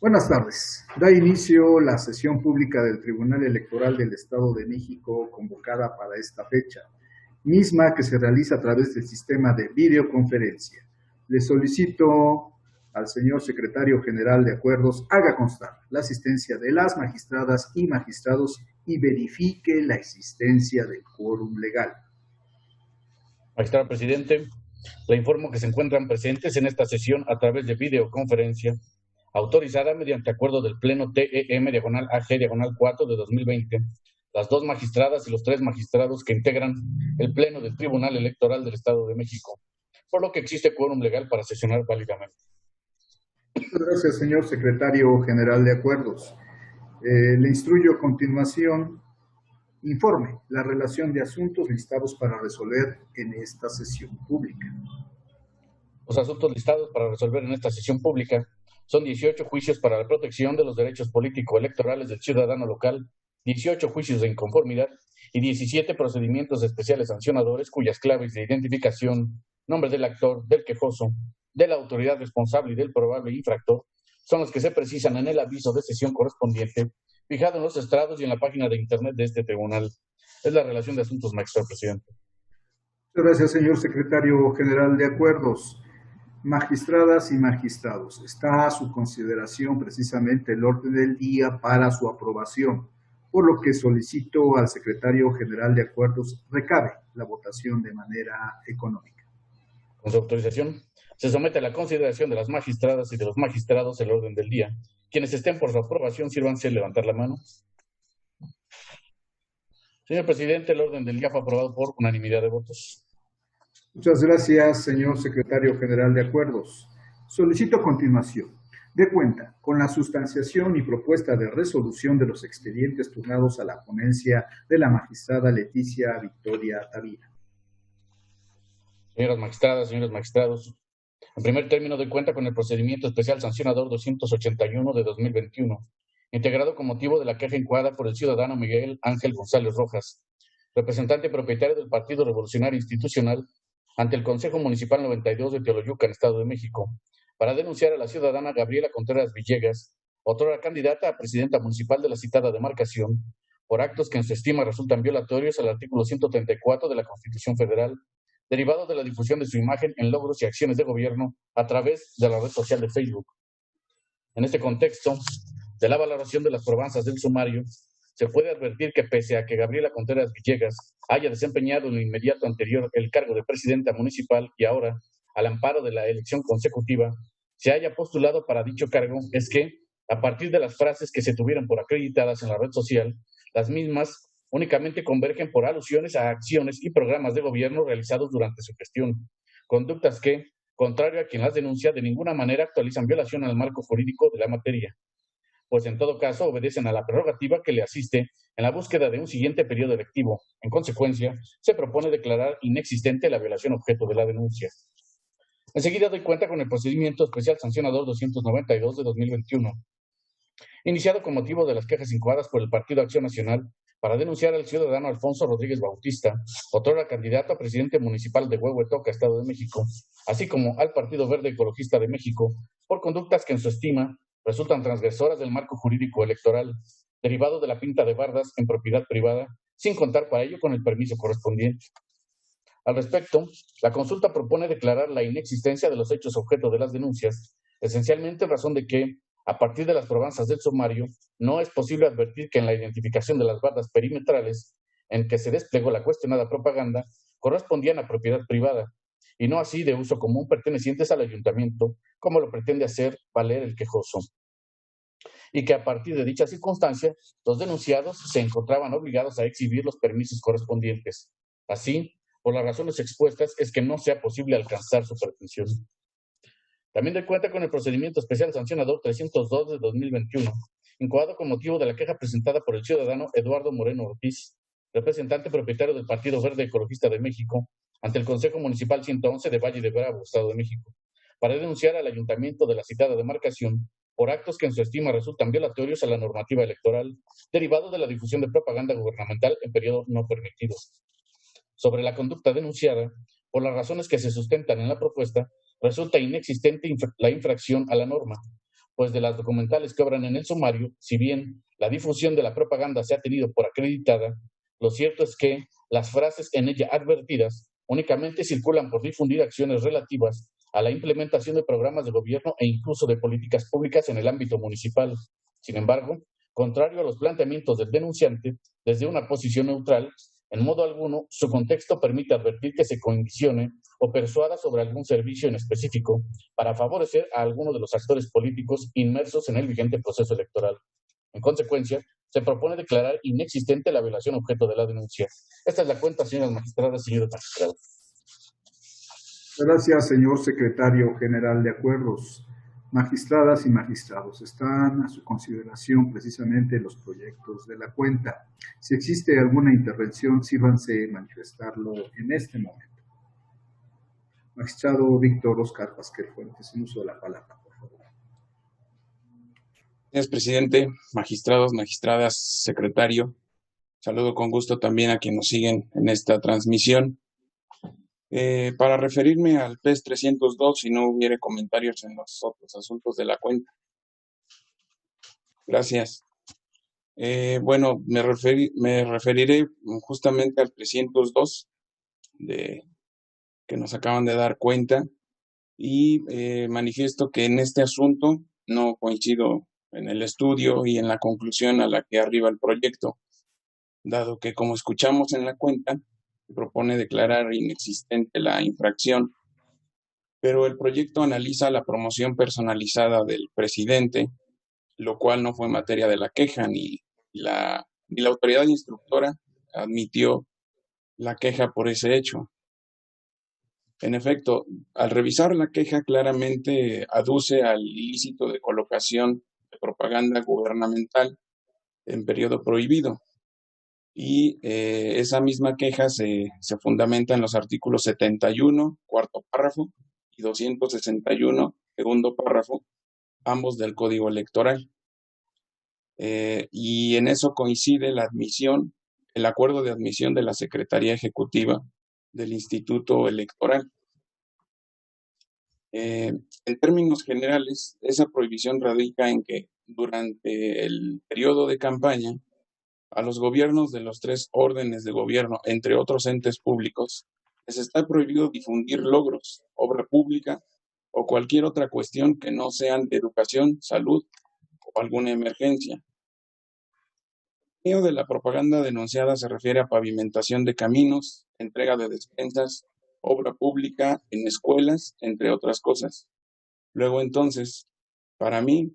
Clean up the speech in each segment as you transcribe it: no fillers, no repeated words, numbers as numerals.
Buenas tardes. Da inicio la sesión pública del Tribunal Electoral del Estado de México convocada para esta fecha, misma que se realiza a través del sistema de videoconferencia. Le solicito al señor secretario general de Acuerdos haga constar la asistencia de las magistradas y magistrados y verifique la existencia del quórum legal. Magistrado presidente, le informo que se encuentran presentes en esta sesión a través de videoconferencia, autorizada mediante acuerdo del Pleno TEM/AG/4 de 2020, las dos magistradas y los tres magistrados que integran el Pleno del Tribunal Electoral del Estado de México, por lo que existe quórum legal para sesionar válidamente. Muchas gracias, señor secretario general de Acuerdos. Le instruyo a continuación. Informe la relación de asuntos listados para resolver en esta sesión pública. Los asuntos listados para resolver en esta sesión pública son 18 juicios para la protección de los derechos político-electorales del ciudadano local, 18 juicios de inconformidad y 17 procedimientos especiales sancionadores cuyas claves de identificación, nombre del actor, del quejoso, de la autoridad responsable y del probable infractor son los que se precisan en el aviso de sesión correspondiente fijado en los estrados y en la página de internet de este tribunal. Es la relación de asuntos, magistrado presidente. Muchas gracias, señor secretario general de Acuerdos. Magistradas y magistrados, está a su consideración precisamente el orden del día para su aprobación, por lo que solicito al secretario general de Acuerdos recabe la votación de manera económica. Con su autorización, se somete a la consideración de las magistradas y de los magistrados el orden del día. Quienes estén por su aprobación, sírvanse levantar la mano. Señor presidente, el orden del día fue aprobado por unanimidad de votos. Muchas gracias, señor secretario general de Acuerdos. Solicito a continuación de cuenta con la sustanciación y propuesta de resolución de los expedientes turnados a la ponencia de la magistrada Leticia Victoria Tavira. Señoras magistradas, señores magistrados, en primer término doy cuenta con el procedimiento especial sancionador 281 de 2021, integrado con motivo de la queja incoada por el ciudadano Miguel Ángel González Rojas, representante propietario del Partido Revolucionario Institucional, ante el Consejo Municipal 92 de Teoloyucan, Estado de México, para denunciar a la ciudadana Gabriela Contreras Villegas, otrora candidata a presidenta municipal de la citada demarcación, por actos que en su estima resultan violatorios al artículo 134 de la Constitución Federal, derivado de la difusión de su imagen en logros y acciones de gobierno a través de la red social de Facebook. En este contexto, de la valoración de las probanzas del sumario, se puede advertir que pese a que Gabriela Contreras Villegas haya desempeñado en lo inmediato anterior el cargo de presidenta municipal y ahora, al amparo de la elección consecutiva, se haya postulado para dicho cargo, es que, a partir de las frases que se tuvieron por acreditadas en la red social, las mismas únicamente convergen por alusiones a acciones y programas de gobierno realizados durante su gestión, conductas que, contrario a quien las denuncia, de ninguna manera actualizan violación al marco jurídico de la materia, pues en todo caso obedecen a la prerrogativa que le asiste en la búsqueda de un siguiente periodo electivo. En consecuencia, se propone declarar inexistente la violación objeto de la denuncia. Enseguida doy cuenta con el procedimiento especial sancionador 292 de 2021, iniciado con motivo de las quejas incoadas por el Partido Acción Nacional para denunciar al ciudadano Alfonso Rodríguez Bautista, otrora candidato a presidente municipal de Huehuetoca, Estado de México, así como al Partido Verde Ecologista de México, por conductas que en su estima resultan transgresoras del marco jurídico electoral, derivado de la pinta de bardas en propiedad privada, sin contar para ello con el permiso correspondiente. Al respecto, la consulta propone declarar la inexistencia de los hechos objeto de las denuncias, esencialmente en razón de que, a partir de las probanzas del sumario, no es posible advertir que en la identificación de las bardas perimetrales en que se desplegó la cuestionada propaganda correspondían a propiedad privada, y no así de uso común pertenecientes al ayuntamiento, como lo pretende hacer valer el quejoso. Y que a partir de dicha circunstancia, los denunciados se encontraban obligados a exhibir los permisos correspondientes. Así, por las razones expuestas, es que no sea posible alcanzar su pretensión. También doy cuenta con el procedimiento especial sancionador 302 de 2021, incoado con motivo de la queja presentada por el ciudadano Eduardo Moreno Ortiz, representante propietario del Partido Verde Ecologista de México, ante el Consejo Municipal 111 de Valle de Bravo, Estado de México, para denunciar al ayuntamiento de la citada demarcación por actos que en su estima resultan violatorios a la normativa electoral, derivado de la difusión de propaganda gubernamental en periodo no permitido. Sobre la conducta denunciada, por las razones que se sustentan en la propuesta, resulta inexistente la infracción a la norma, pues de las documentales que obran en el sumario, si bien la difusión de la propaganda se ha tenido por acreditada, lo cierto es que las frases en ella advertidas únicamente circulan por difundir acciones relativas a la implementación de programas de gobierno e incluso de políticas públicas en el ámbito municipal. Sin embargo, contrario a los planteamientos del denunciante, desde una posición neutral, en modo alguno, su contexto permite advertir que se condicione o persuada sobre algún servicio en específico para favorecer a alguno de los actores políticos inmersos en el vigente proceso electoral. En consecuencia, se propone declarar inexistente la violación objeto de la denuncia. Esta es la cuenta, señoras magistradas, señores magistrados. Gracias, señor secretario general de Acuerdos. Magistradas y magistrados, están a su consideración precisamente los proyectos de la cuenta. Si existe alguna intervención, sírvanse manifestarlo en este momento. Magistrado Víctor Oscar Pasquel Fuentes, en uso de la palabra, por favor. Gracias, presidente, magistrados, magistradas, secretario. Saludo con gusto también a quienes nos siguen en esta transmisión. Para referirme al PES 302, si no hubiere comentarios en los otros asuntos de la cuenta. Gracias. Bueno, me referiré justamente al 302 que nos acaban de dar cuenta y manifiesto que en este asunto no coincido en el estudio y en la conclusión a la que arriba el proyecto, dado que, como escuchamos en la cuenta, se propone declarar inexistente la infracción, pero el proyecto analiza la promoción personalizada del presidente, lo cual no fue materia de la queja, ni la autoridad instructora admitió la queja por ese hecho. En efecto, al revisar la queja claramente aduce al ilícito de colocación de propaganda gubernamental en periodo prohibido. Y esa misma queja se fundamenta en los artículos 71, cuarto párrafo, y 261, segundo párrafo, ambos del Código Electoral. Y en eso coincide la admisión, el acuerdo de admisión de la Secretaría Ejecutiva del Instituto Electoral. En términos generales, esa prohibición radica en que durante el periodo de campaña, a los gobiernos de los tres órdenes de gobierno, entre otros entes públicos, les está prohibido difundir logros, obra pública o cualquier otra cuestión que no sean de educación, salud o alguna emergencia. El contenido de la propaganda denunciada se refiere a pavimentación de caminos, entrega de despensas, obra pública en escuelas, entre otras cosas. Luego entonces, para mí,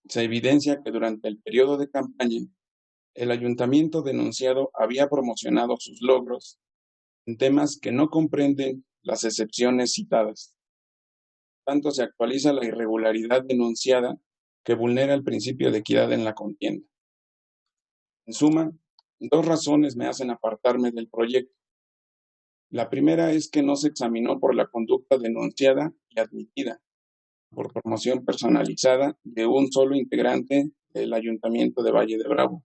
se evidencia que durante el periodo de campaña, el ayuntamiento denunciado había promocionado sus logros en temas que no comprenden las excepciones citadas. Tanto se actualiza la irregularidad denunciada que vulnera el principio de equidad en la contienda. En suma, dos razones me hacen apartarme del proyecto. La primera es que no se examinó por la conducta denunciada y admitida por promoción personalizada de un solo integrante del Ayuntamiento de Valle de Bravo.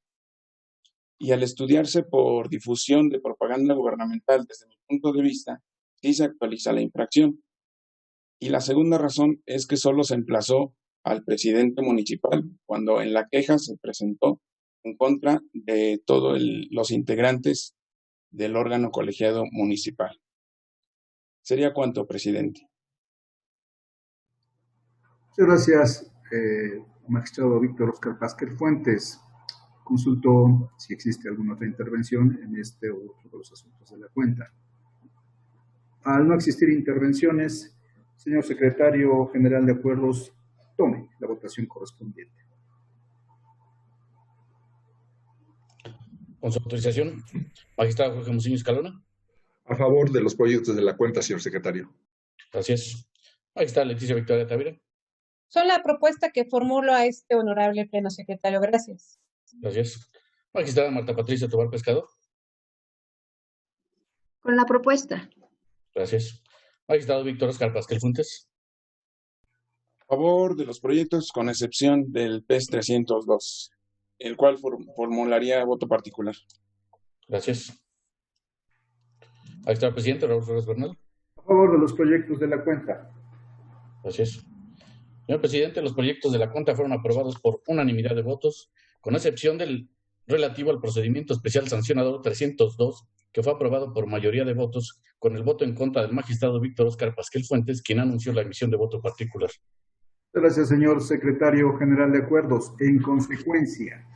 Y al estudiarse por difusión de propaganda gubernamental, desde mi punto de vista, sí se actualiza la infracción. Y la segunda razón es que solo se emplazó al presidente municipal cuando en la queja se presentó en contra de todos los integrantes del órgano colegiado municipal. ¿Sería cuánto, presidente? Muchas gracias, magistrado Víctor Oscar Pasquel Fuentes. Consulto si existe alguna otra intervención en este o otro de los asuntos de la cuenta. Al no existir intervenciones, señor secretario general de Acuerdos, tome la votación correspondiente. Con su autorización, magistrado Jorge Muciño Escalona. A favor de los proyectos de la cuenta, señor secretario. Gracias. Magistrada Leticia Victoria Tavira. Son la propuesta que formulo a este honorable pleno secretario. Gracias. Gracias. Magistrada Marta Patricia Tobar Pescado. Con la propuesta. Gracias. Magistrado Víctor Oscar Pasquel Fuentes. A favor de los proyectos con excepción del PES 302, el cual formularía voto particular. Gracias. Magistrado presidente Raúl Flores Bernal. A favor de los proyectos de la cuenta. Gracias. Señor presidente, los proyectos de la cuenta fueron aprobados por unanimidad de votos, con excepción del relativo al procedimiento especial sancionador 302, que fue aprobado por mayoría de votos, con el voto en contra del magistrado Víctor Óscar Pasquel Fuentes, quien anunció la emisión de voto particular. Gracias, señor secretario general de Acuerdos. En consecuencia,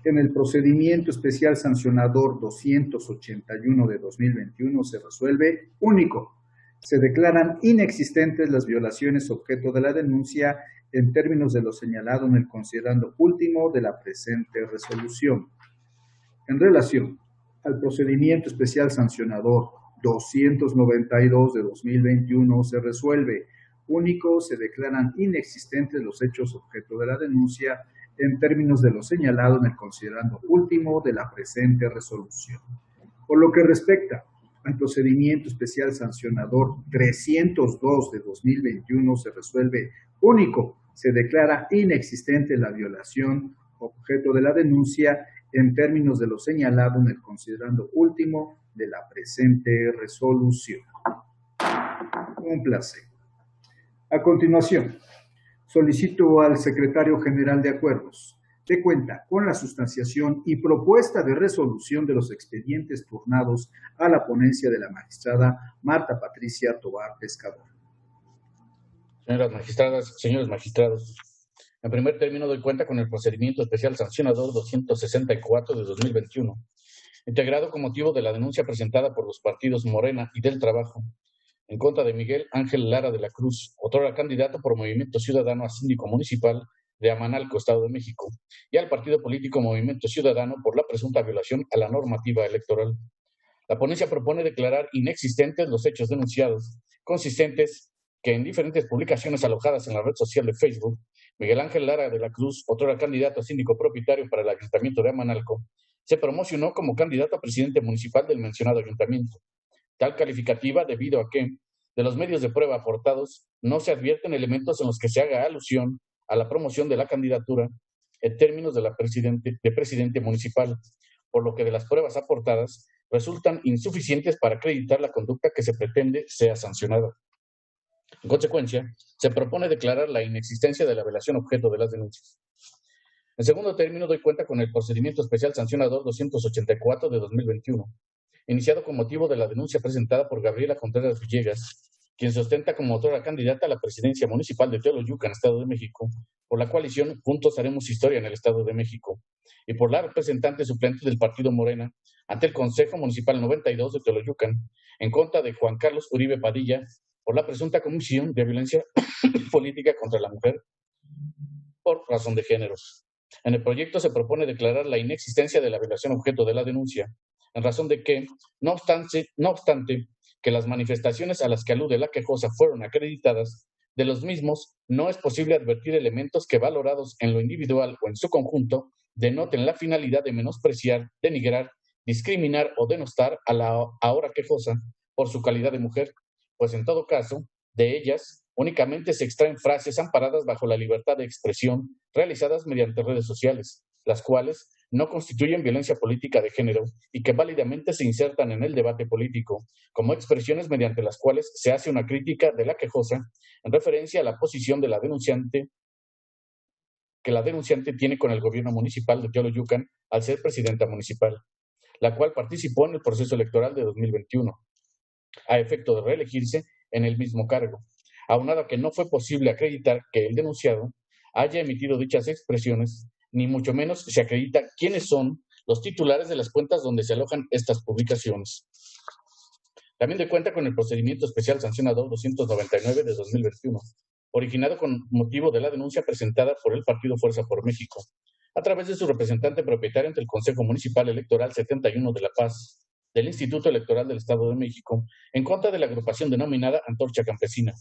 en el procedimiento especial sancionador 281 de 2021 se resuelve único. Se declaran inexistentes las violaciones objeto de la denuncia en términos de lo señalado en el considerando último de la presente resolución. En relación al procedimiento especial sancionador 292 de 2021 se resuelve único, se declaran inexistentes los hechos objeto de la denuncia en términos de lo señalado en el considerando último de la presente resolución. Por lo que respecta al procedimiento especial sancionador 302 de 2021 se resuelve único, se declara inexistente la violación objeto de la denuncia en términos de lo señalado en el considerando último de la presente resolución. Un placer. A continuación, solicito al secretario general de Acuerdos de cuenta con la sustanciación y propuesta de resolución de los expedientes turnados a la ponencia de la magistrada Marta Patricia Tovar Pescador. Señoras magistradas, señores magistrados, en primer término doy cuenta con el procedimiento especial sancionador 264 de 2021, integrado con motivo de la denuncia presentada por los partidos Morena y del Trabajo, en contra de Miguel Ángel Lara de la Cruz, otrora candidato por Movimiento Ciudadano a síndico municipal de Amanalco, Estado de México, y al partido político Movimiento Ciudadano por la presunta violación a la normativa electoral. La ponencia propone declarar inexistentes los hechos denunciados, consistentes que en diferentes publicaciones alojadas en la red social de Facebook, Miguel Ángel Lara de la Cruz, otrora candidato a síndico propietario para el Ayuntamiento de Amanalco, se promocionó como candidato a presidente municipal del mencionado ayuntamiento. Tal calificativa debido a que, de los medios de prueba aportados, no se advierten elementos en los que se haga alusión a la promoción de la candidatura en términos de presidente municipal, por lo que de las pruebas aportadas resultan insuficientes para acreditar la conducta que se pretende sea sancionada. En consecuencia, se propone declarar la inexistencia de la violación objeto de las denuncias. En segundo término, doy cuenta con el procedimiento especial sancionador 284 de 2021, iniciado con motivo de la denuncia presentada por Gabriela Contreras Villegas, quien se ostenta como autora candidata a la presidencia municipal de Teoloyucan, Estado de México, por la coalición Juntos Haremos Historia en el Estado de México, y por la representante suplente del partido Morena ante el Consejo Municipal 92 de Teoloyucan, en contra de Juan Carlos Uribe Padilla, por la presunta comisión de violencia política contra la mujer por razón de género. En el proyecto se propone declarar la inexistencia de la violación objeto de la denuncia, en razón de que, no obstante que las manifestaciones a las que alude la quejosa fueron acreditadas, de los mismos no es posible advertir elementos que, valorados en lo individual o en su conjunto, denoten la finalidad de menospreciar, denigrar, discriminar o denostar a la ahora quejosa por su calidad de mujer, pues en todo caso, de ellas únicamente se extraen frases amparadas bajo la libertad de expresión realizadas mediante redes sociales, las cuales no constituyen violencia política de género y que válidamente se insertan en el debate político como expresiones mediante las cuales se hace una crítica de la quejosa en referencia a la posición de la denunciante que la denunciante tiene con el gobierno municipal de Teoloyucan al ser presidenta municipal, la cual participó en el proceso electoral de 2021, a efecto de reelegirse en el mismo cargo, aunado a que no fue posible acreditar que el denunciado haya emitido dichas expresiones, ni mucho menos se acredita quiénes son los titulares de las cuentas donde se alojan estas publicaciones. También doy cuenta con el procedimiento especial sancionador 299 de 2021, originado con motivo de la denuncia presentada por el Partido Fuerza por México, a través de su representante propietario ante el Consejo Municipal Electoral 71 de La Paz, del Instituto Electoral del Estado de México, en contra de la agrupación denominada Antorcha Campesina,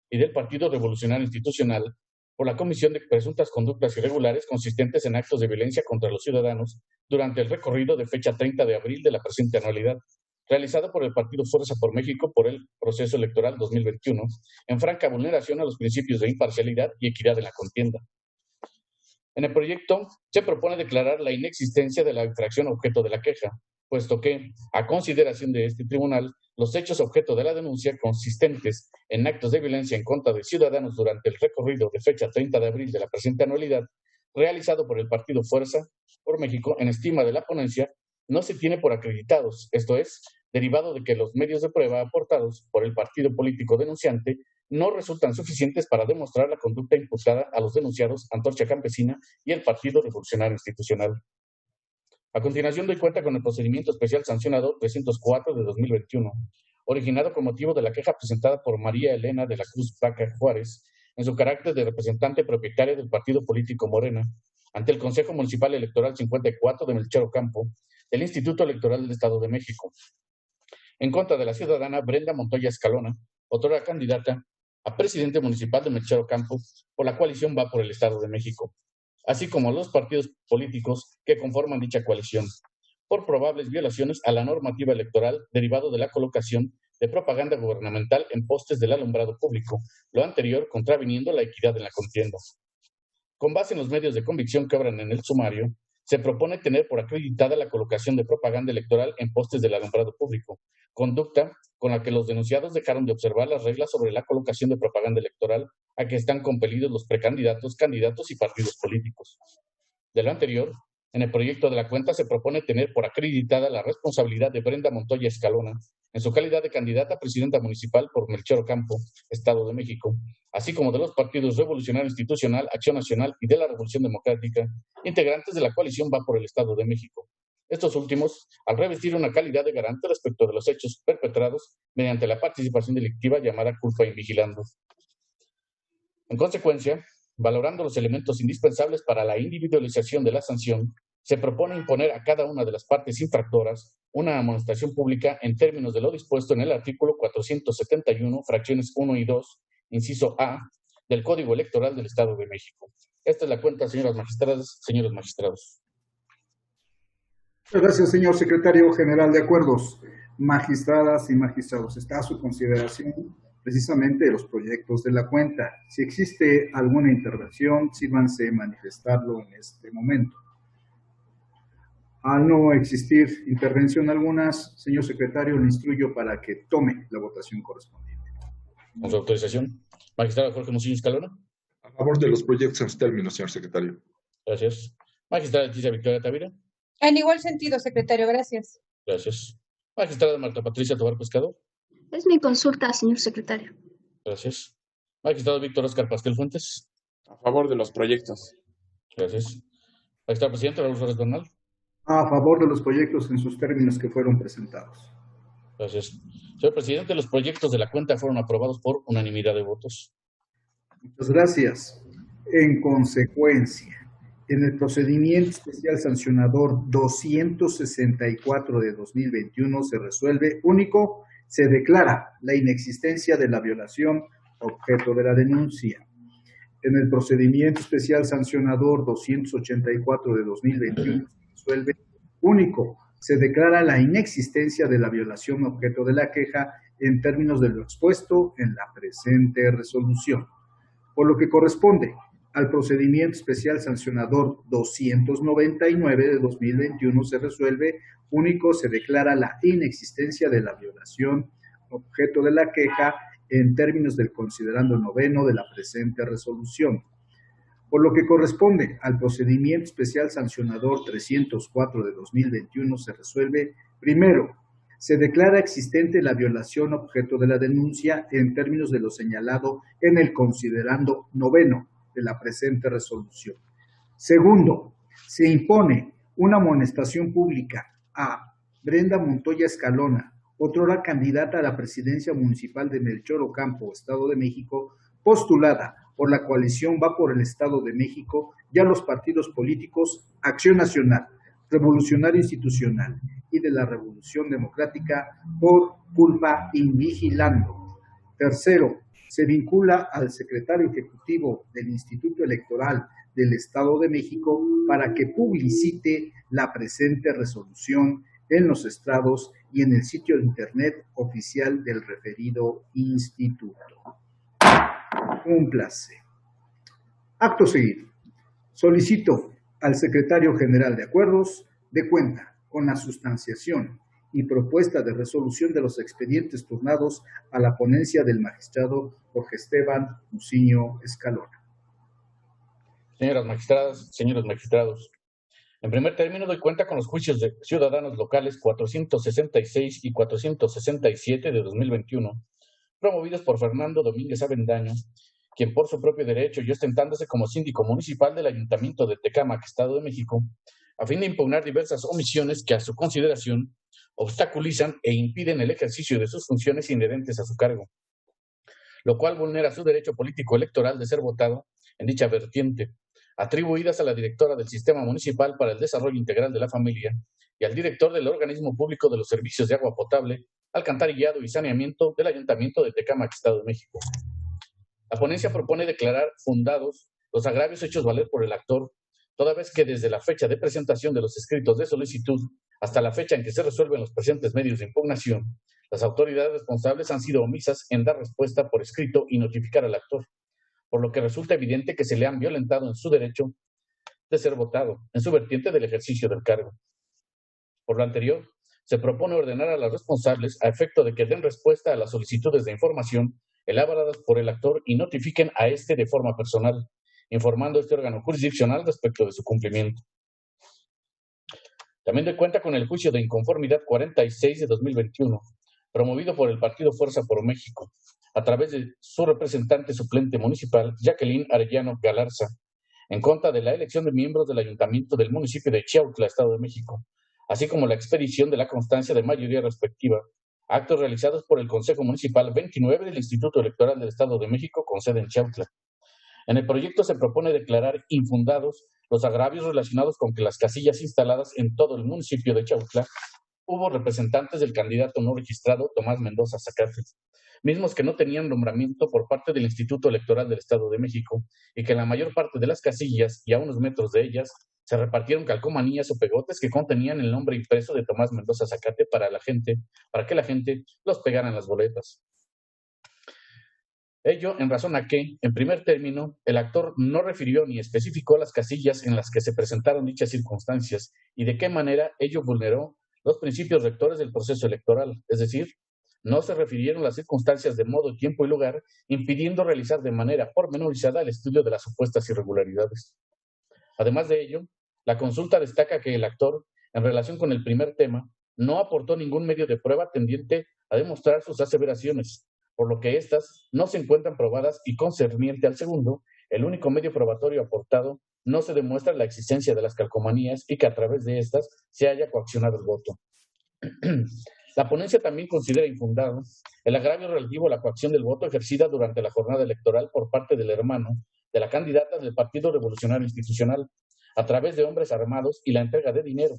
y del Partido Revolucionario Institucional, por la comisión de presuntas conductas irregulares consistentes en actos de violencia contra los ciudadanos durante el recorrido de fecha 30 de abril de la presente anualidad, realizado por el Partido Fuerza por México por el proceso electoral 2021, en franca vulneración a los principios de imparcialidad y equidad en la contienda. En el proyecto se propone declarar la inexistencia de la infracción objeto de la queja, puesto que, a consideración de este tribunal, los hechos objeto de la denuncia consistentes en actos de violencia en contra de ciudadanos durante el recorrido de fecha 30 de abril de la presente anualidad, realizado por el partido Fuerza por México, en estima de la ponencia, no se tiene por acreditados, esto es, derivado de que los medios de prueba aportados por el partido político denunciante no resultan suficientes para demostrar la conducta imputada a los denunciados Antorcha Campesina y el Partido Revolucionario Institucional. A continuación doy cuenta con el procedimiento especial sancionador 304 de 2021, originado con motivo de la queja presentada por María Elena de la Cruz Vaca Juárez, en su carácter de representante propietaria del partido político Morena, ante el Consejo Municipal Electoral 54 de Melchor Ocampo, del Instituto Electoral del Estado de México, en contra de la ciudadana Brenda Montoya Escalona, otrora candidata a presidente municipal de Melchor Ocampo por la coalición Va por el Estado de México, así como los partidos políticos que conforman dicha coalición, por probables violaciones a la normativa electoral derivado de la colocación de propaganda gubernamental en postes del alumbrado público, lo anterior contraviniendo la equidad en la contienda. Con base en los medios de convicción que obran en el sumario, se propone tener por acreditada la colocación de propaganda electoral en postes del alumbrado público, conducta con la que los denunciados dejaron de observar las reglas sobre la colocación de propaganda electoral a que están compelidos los precandidatos, candidatos y partidos políticos. De lo anterior, en el proyecto de la cuenta se propone tener por acreditada la responsabilidad de Brenda Montoya Escalona, en su calidad de candidata a presidenta municipal por Melchor Ocampo, Estado de México, así como de los partidos Revolucionario Institucional, Acción Nacional y de la Revolución Democrática, integrantes de la coalición Va por el Estado de México. Estos últimos, al revestir una calidad de garante respecto de los hechos perpetrados mediante la participación delictiva llamada culpa invigilando. En consecuencia, valorando los elementos indispensables para la individualización de la sanción, se propone imponer a cada una de las partes infractoras una amonestación pública en términos de lo dispuesto en el artículo 471, fracciones 1 y 2, inciso A, del Código Electoral del Estado de México. Esta es la cuenta, señoras magistradas, señores magistrados. Muchas gracias, señor secretario general de Acuerdos. Magistradas y magistrados, está a su consideración precisamente los proyectos de la cuenta. Si existe alguna intervención, sírvanse manifestarlo en este momento. Al no existir intervención alguna, señor secretario, le instruyo para que tome la votación correspondiente. Con su autorización. Magistrado Jorge Musillo Escalona. A favor de los proyectos en sus términos, señor secretario. Gracias. Magistrada Leticia Victoria Tavira. En igual sentido, secretario, gracias. Gracias. Magistrada Marta Patricia Tobar Pescado. Es mi consulta, señor secretario. Gracias. Magistrado Víctor Oscar Pastel Fuentes. A favor de los proyectos. Gracias. Magistrado Presidente Raúl Flores Bernal. A favor de los proyectos en sus términos que fueron presentados. Gracias. Señor Presidente, los proyectos de la cuenta fueron aprobados por unanimidad de votos. Muchas gracias. En consecuencia, en el procedimiento especial sancionador 264 de 2021 se resuelve único, se declara la inexistencia de la violación objeto de la denuncia. En el procedimiento especial sancionador 284 de 2021 se resuelve único, se declara la inexistencia de la violación objeto de la queja en términos de lo expuesto en la presente resolución. Por lo que corresponde al procedimiento especial sancionador 299 de 2021 se resuelve único, se declara la inexistencia de la violación objeto de la queja en términos del considerando noveno de la presente resolución. Por lo que corresponde al procedimiento especial sancionador 304 de 2021 se resuelve, primero, se declara existente la violación objeto de la denuncia en términos de lo señalado en el considerando noveno de la presente resolución. Segundo, se impone una amonestación pública a Brenda Montoya Escalona, otrora candidata a la presidencia municipal de Melchor Ocampo, Estado de México, postulada por la coalición Va por el Estado de México y a los partidos políticos Acción Nacional, Revolucionario Institucional y de la Revolución Democrática por culpa invigilando. Tercero, se vincula al secretario ejecutivo del Instituto Electoral del Estado de México para que publicite la presente resolución en los estrados y en el sitio de internet oficial del referido instituto. Cúmplase. Acto seguido. Solicito al secretario general de Acuerdos de cuenta con la sustanciación y propuesta de resolución de los expedientes turnados a la ponencia del magistrado Jorge Esteban Muciño Escalona. Señoras magistradas, señores magistrados, en primer término doy cuenta con los juicios de ciudadanos locales 466 y 467 de 2021, promovidos por Fernando Domínguez Avendaño, quien por su propio derecho y ostentándose como síndico municipal del Ayuntamiento de Tecámac, Estado de México, a fin de impugnar diversas omisiones que a su consideración obstaculizan e impiden el ejercicio de sus funciones inherentes a su cargo, lo cual vulnera su derecho político electoral de ser votado en dicha vertiente, atribuidas a la directora del Sistema Municipal para el Desarrollo Integral de la Familia y al director del Organismo Público de los Servicios de Agua Potable, Alcantarillado y Saneamiento del Ayuntamiento de Tecámac, Estado de México. La ponencia propone declarar fundados los agravios hechos valer por el actor, toda vez que desde la fecha de presentación de los escritos de solicitud hasta la fecha en que se resuelven los presentes medios de impugnación, las autoridades responsables han sido omisas en dar respuesta por escrito y notificar al actor, por lo que resulta evidente que se le han violentado en su derecho de ser votado, en su vertiente del ejercicio del cargo. Por lo anterior, se propone ordenar a los responsables a efecto de que den respuesta a las solicitudes de información elaboradas por el actor y notifiquen a éste de forma personal, informando a este órgano jurisdiccional respecto de su cumplimiento. También doy cuenta con el juicio de inconformidad 46 de 2021, promovido por el partido Fuerza por México, a través de su representante suplente municipal, Jacqueline Arellano Galarza, en contra de la elección de miembros del ayuntamiento del municipio de Chiautla, Estado de México, así como la expedición de la constancia de mayoría respectiva, actos realizados por el Consejo Municipal 29 del Instituto Electoral del Estado de México, con sede en Chiautla. En el proyecto se propone declarar infundados los agravios relacionados con que las casillas instaladas en todo el municipio de Chiautla hubo representantes del candidato no registrado Tomás Mendoza Zacate, mismos que no tenían nombramiento por parte del Instituto Electoral del Estado de México y que en la mayor parte de las casillas y a unos metros de ellas se repartieron calcomanías o pegotes que contenían el nombre impreso de Tomás Mendoza Zacate para que la gente los pegara en las boletas. Ello en razón a que, en primer término, el actor no refirió ni especificó las casillas en las que se presentaron dichas circunstancias y de qué manera ello vulneró los principios rectores del proceso electoral, es decir, no se refirieron las circunstancias de modo, tiempo y lugar, impidiendo realizar de manera pormenorizada el estudio de las supuestas irregularidades. Además de ello, la consulta destaca que el actor, en relación con el primer tema, no aportó ningún medio de prueba tendiente a demostrar sus aseveraciones, por lo que éstas no se encuentran probadas y concerniente al segundo, el único medio probatorio aportado no se demuestra la existencia de las calcomanías y que a través de estas se haya coaccionado el voto. La ponencia también considera infundado el agravio relativo a la coacción del voto ejercida durante la jornada electoral por parte del hermano de la candidata del Partido Revolucionario Institucional, a través de hombres armados y la entrega de dinero.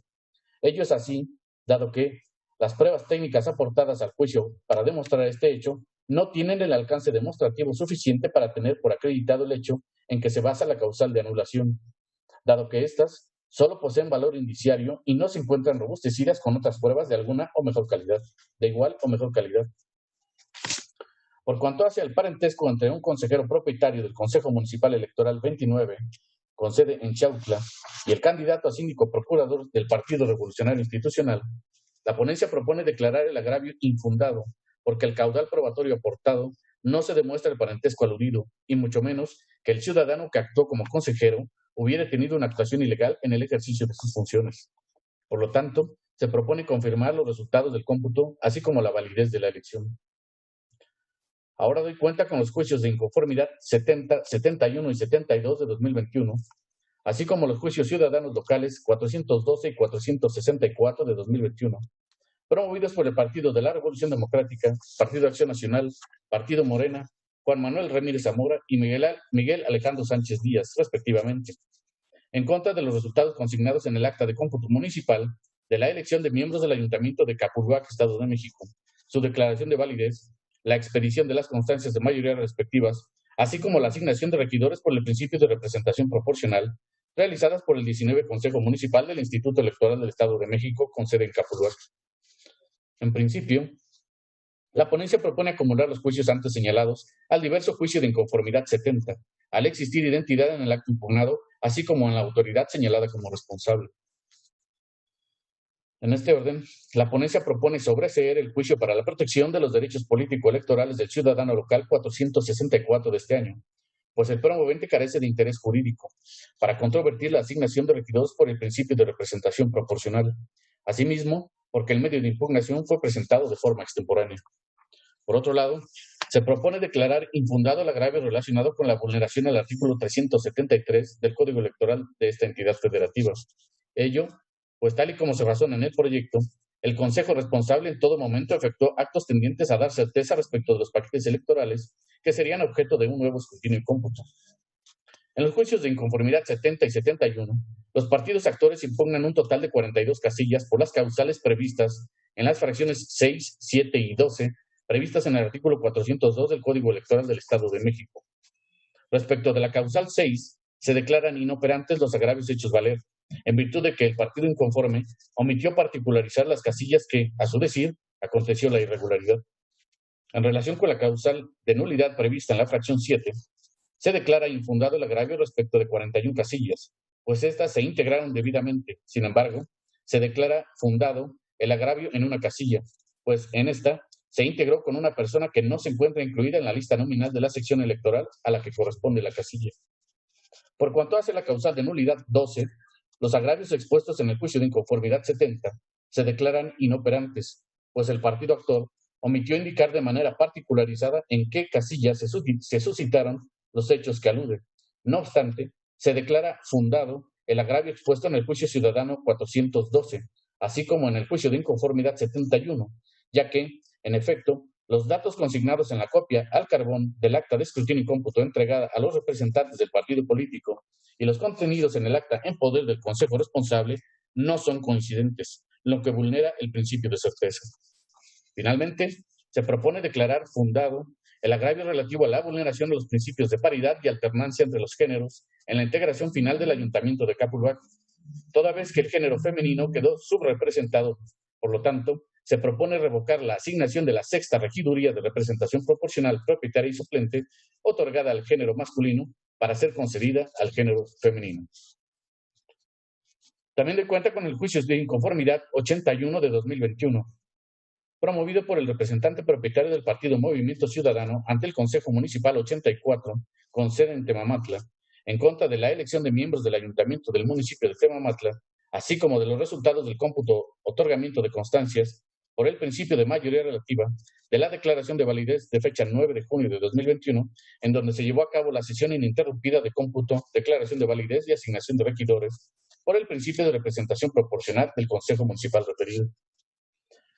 Ello es así, dado que las pruebas técnicas aportadas al juicio para demostrar este hecho no tienen el alcance demostrativo suficiente para tener por acreditado el hecho en que se basa la causal de anulación, dado que éstas solo poseen valor indiciario y no se encuentran robustecidas con otras pruebas de alguna o mejor calidad, de igual o mejor calidad. Por cuanto hace al parentesco entre un consejero propietario del Consejo Municipal Electoral 29, con sede en Chiautla, y el candidato a síndico procurador del Partido Revolucionario Institucional, la ponencia propone declarar el agravio infundado, porque el caudal probatorio aportado no se demuestra el parentesco aludido, y mucho menos que el ciudadano que actuó como consejero hubiera tenido una actuación ilegal en el ejercicio de sus funciones. Por lo tanto, se propone confirmar los resultados del cómputo, así como la validez de la elección. Ahora doy cuenta con los juicios de inconformidad 70, 71 y 72 de 2021, así como los juicios ciudadanos locales 412 y 464 de 2021, promovidos por el Partido de la Revolución Democrática, Partido de Acción Nacional, Partido Morena, Juan Manuel Ramírez Zamora y Miguel Alejandro Sánchez Díaz, respectivamente, en contra de los resultados consignados en el acta de cómputo municipal de la elección de miembros del Ayuntamiento de Capurhuac, Estado de México, su declaración de validez, la expedición de las constancias de mayoría respectivas, así como la asignación de regidores por el principio de representación proporcional, realizadas por el 19 Consejo Municipal del Instituto Electoral del Estado de México, con sede en Capurhuac. En principio, la ponencia propone acumular los juicios antes señalados al diverso juicio de inconformidad 70, al existir identidad en el acto impugnado, así como en la autoridad señalada como responsable. En este orden, la ponencia propone sobreseer el juicio para la protección de los derechos político-electorales del ciudadano local 464 de este año, pues el promovente carece de interés jurídico para controvertir la asignación de regidores por el principio de representación proporcional. Asimismo, porque el medio de impugnación fue presentado de forma extemporánea. Por otro lado, se propone declarar infundado el agravio relacionado con la vulneración al artículo 373 del Código Electoral de esta entidad federativa. Ello, pues tal y como se razona en el proyecto, el Consejo responsable en todo momento efectuó actos tendientes a dar certeza respecto de los paquetes electorales que serían objeto de un nuevo escrutinio y cómputo. En los juicios de inconformidad 70 y 71, los partidos actores impugnan un total de 42 casillas por las causales previstas en las fracciones 6, 7 y 12, previstas en el artículo 402 del Código Electoral del Estado de México. Respecto de la causal 6, se declaran inoperantes los agravios hechos valer, en virtud de que el partido inconforme omitió particularizar las casillas que, a su decir, aconteció la irregularidad. En relación con la causal de nulidad prevista en la fracción 7, se declara infundado el agravio respecto de 41 casillas, pues éstas se integraron debidamente. Sin embargo, se declara fundado el agravio en una casilla, pues en esta se integró con una persona que no se encuentra incluida en la lista nominal de la sección electoral a la que corresponde la casilla. Por cuanto hace la causal de nulidad 12, los agravios expuestos en el juicio de inconformidad 70 se declaran inoperantes, pues el partido actor omitió indicar de manera particularizada en qué casilla se suscitaron los hechos que alude. No obstante, se declara fundado el agravio expuesto en el juicio ciudadano 412, así como en el juicio de inconformidad 71, ya que, en efecto, los datos consignados en la copia al carbón del acta de escrutinio y cómputo entregada a los representantes del partido político y los contenidos en el acta en poder del Consejo responsable no son coincidentes, lo que vulnera el principio de certeza. Finalmente, se propone declarar fundado el agravio relativo a la vulneración de los principios de paridad y alternancia entre los géneros en la integración final del Ayuntamiento de Capulhuac, toda vez que el género femenino quedó subrepresentado. Por lo tanto, se propone revocar la asignación de la sexta regiduría de representación proporcional propietaria y suplente otorgada al género masculino para ser concedida al género femenino. También de cuenta con el juicio de inconformidad 81 de 2021, promovido por el representante propietario del partido Movimiento Ciudadano ante el Consejo Municipal 84, con sede en Temamatla, en contra de la elección de miembros del Ayuntamiento del municipio de Temamatla, así como de los resultados del cómputo otorgamiento de constancias por el principio de mayoría relativa de la declaración de validez de fecha 9 de junio de 2021, en donde se llevó a cabo la sesión ininterrumpida de cómputo, declaración de validez y asignación de regidores por el principio de representación proporcional del Consejo Municipal referido.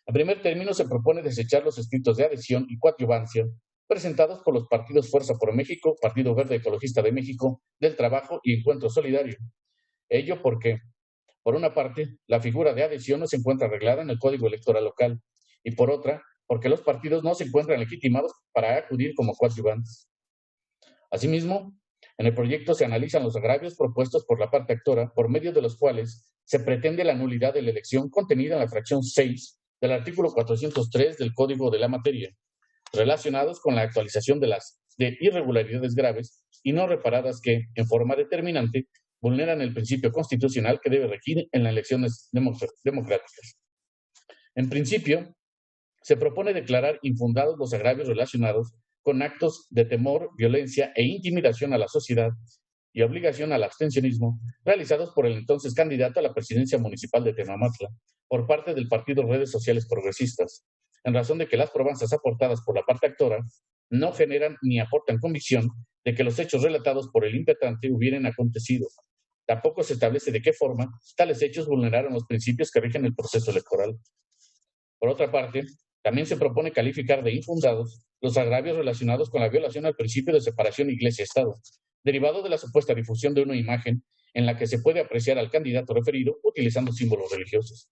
En primer término, se propone desechar los escritos de adhesión y coadyuvancia presentados por los partidos Fuerza por México, Partido Verde Ecologista de México, del Trabajo y Encuentro Solidario. Ello porque, por una parte, la figura de adhesión no se encuentra arreglada en el Código Electoral local, y por otra, porque los partidos no se encuentran legitimados para acudir como coadyuvantes. Asimismo, en el proyecto se analizan los agravios propuestos por la parte actora, por medio de los cuales se pretende la nulidad de la elección contenida en la fracción 6 del artículo 403 del Código de la Materia, relacionados con la actualización de irregularidades graves y no reparadas que, en forma determinante, vulneran el principio constitucional que debe regir en las elecciones democráticas. En principio, se propone declarar infundados los agravios relacionados con actos de temor, violencia e intimidación a la sociedad y obligación al abstencionismo realizados por el entonces candidato a la presidencia municipal de Temamatla por parte del Partido Redes Sociales Progresistas, en razón de que las probanzas aportadas por la parte actora no generan ni aportan convicción de que los hechos relatados por el impetente hubieran acontecido. Tampoco se establece de qué forma tales hechos vulneraron los principios que rigen el proceso electoral. Por otra parte, también se propone calificar de infundados los agravios relacionados con la violación al principio de separación Iglesia-Estado, derivado de la supuesta difusión de una imagen en la que se puede apreciar al candidato referido utilizando símbolos religiosos.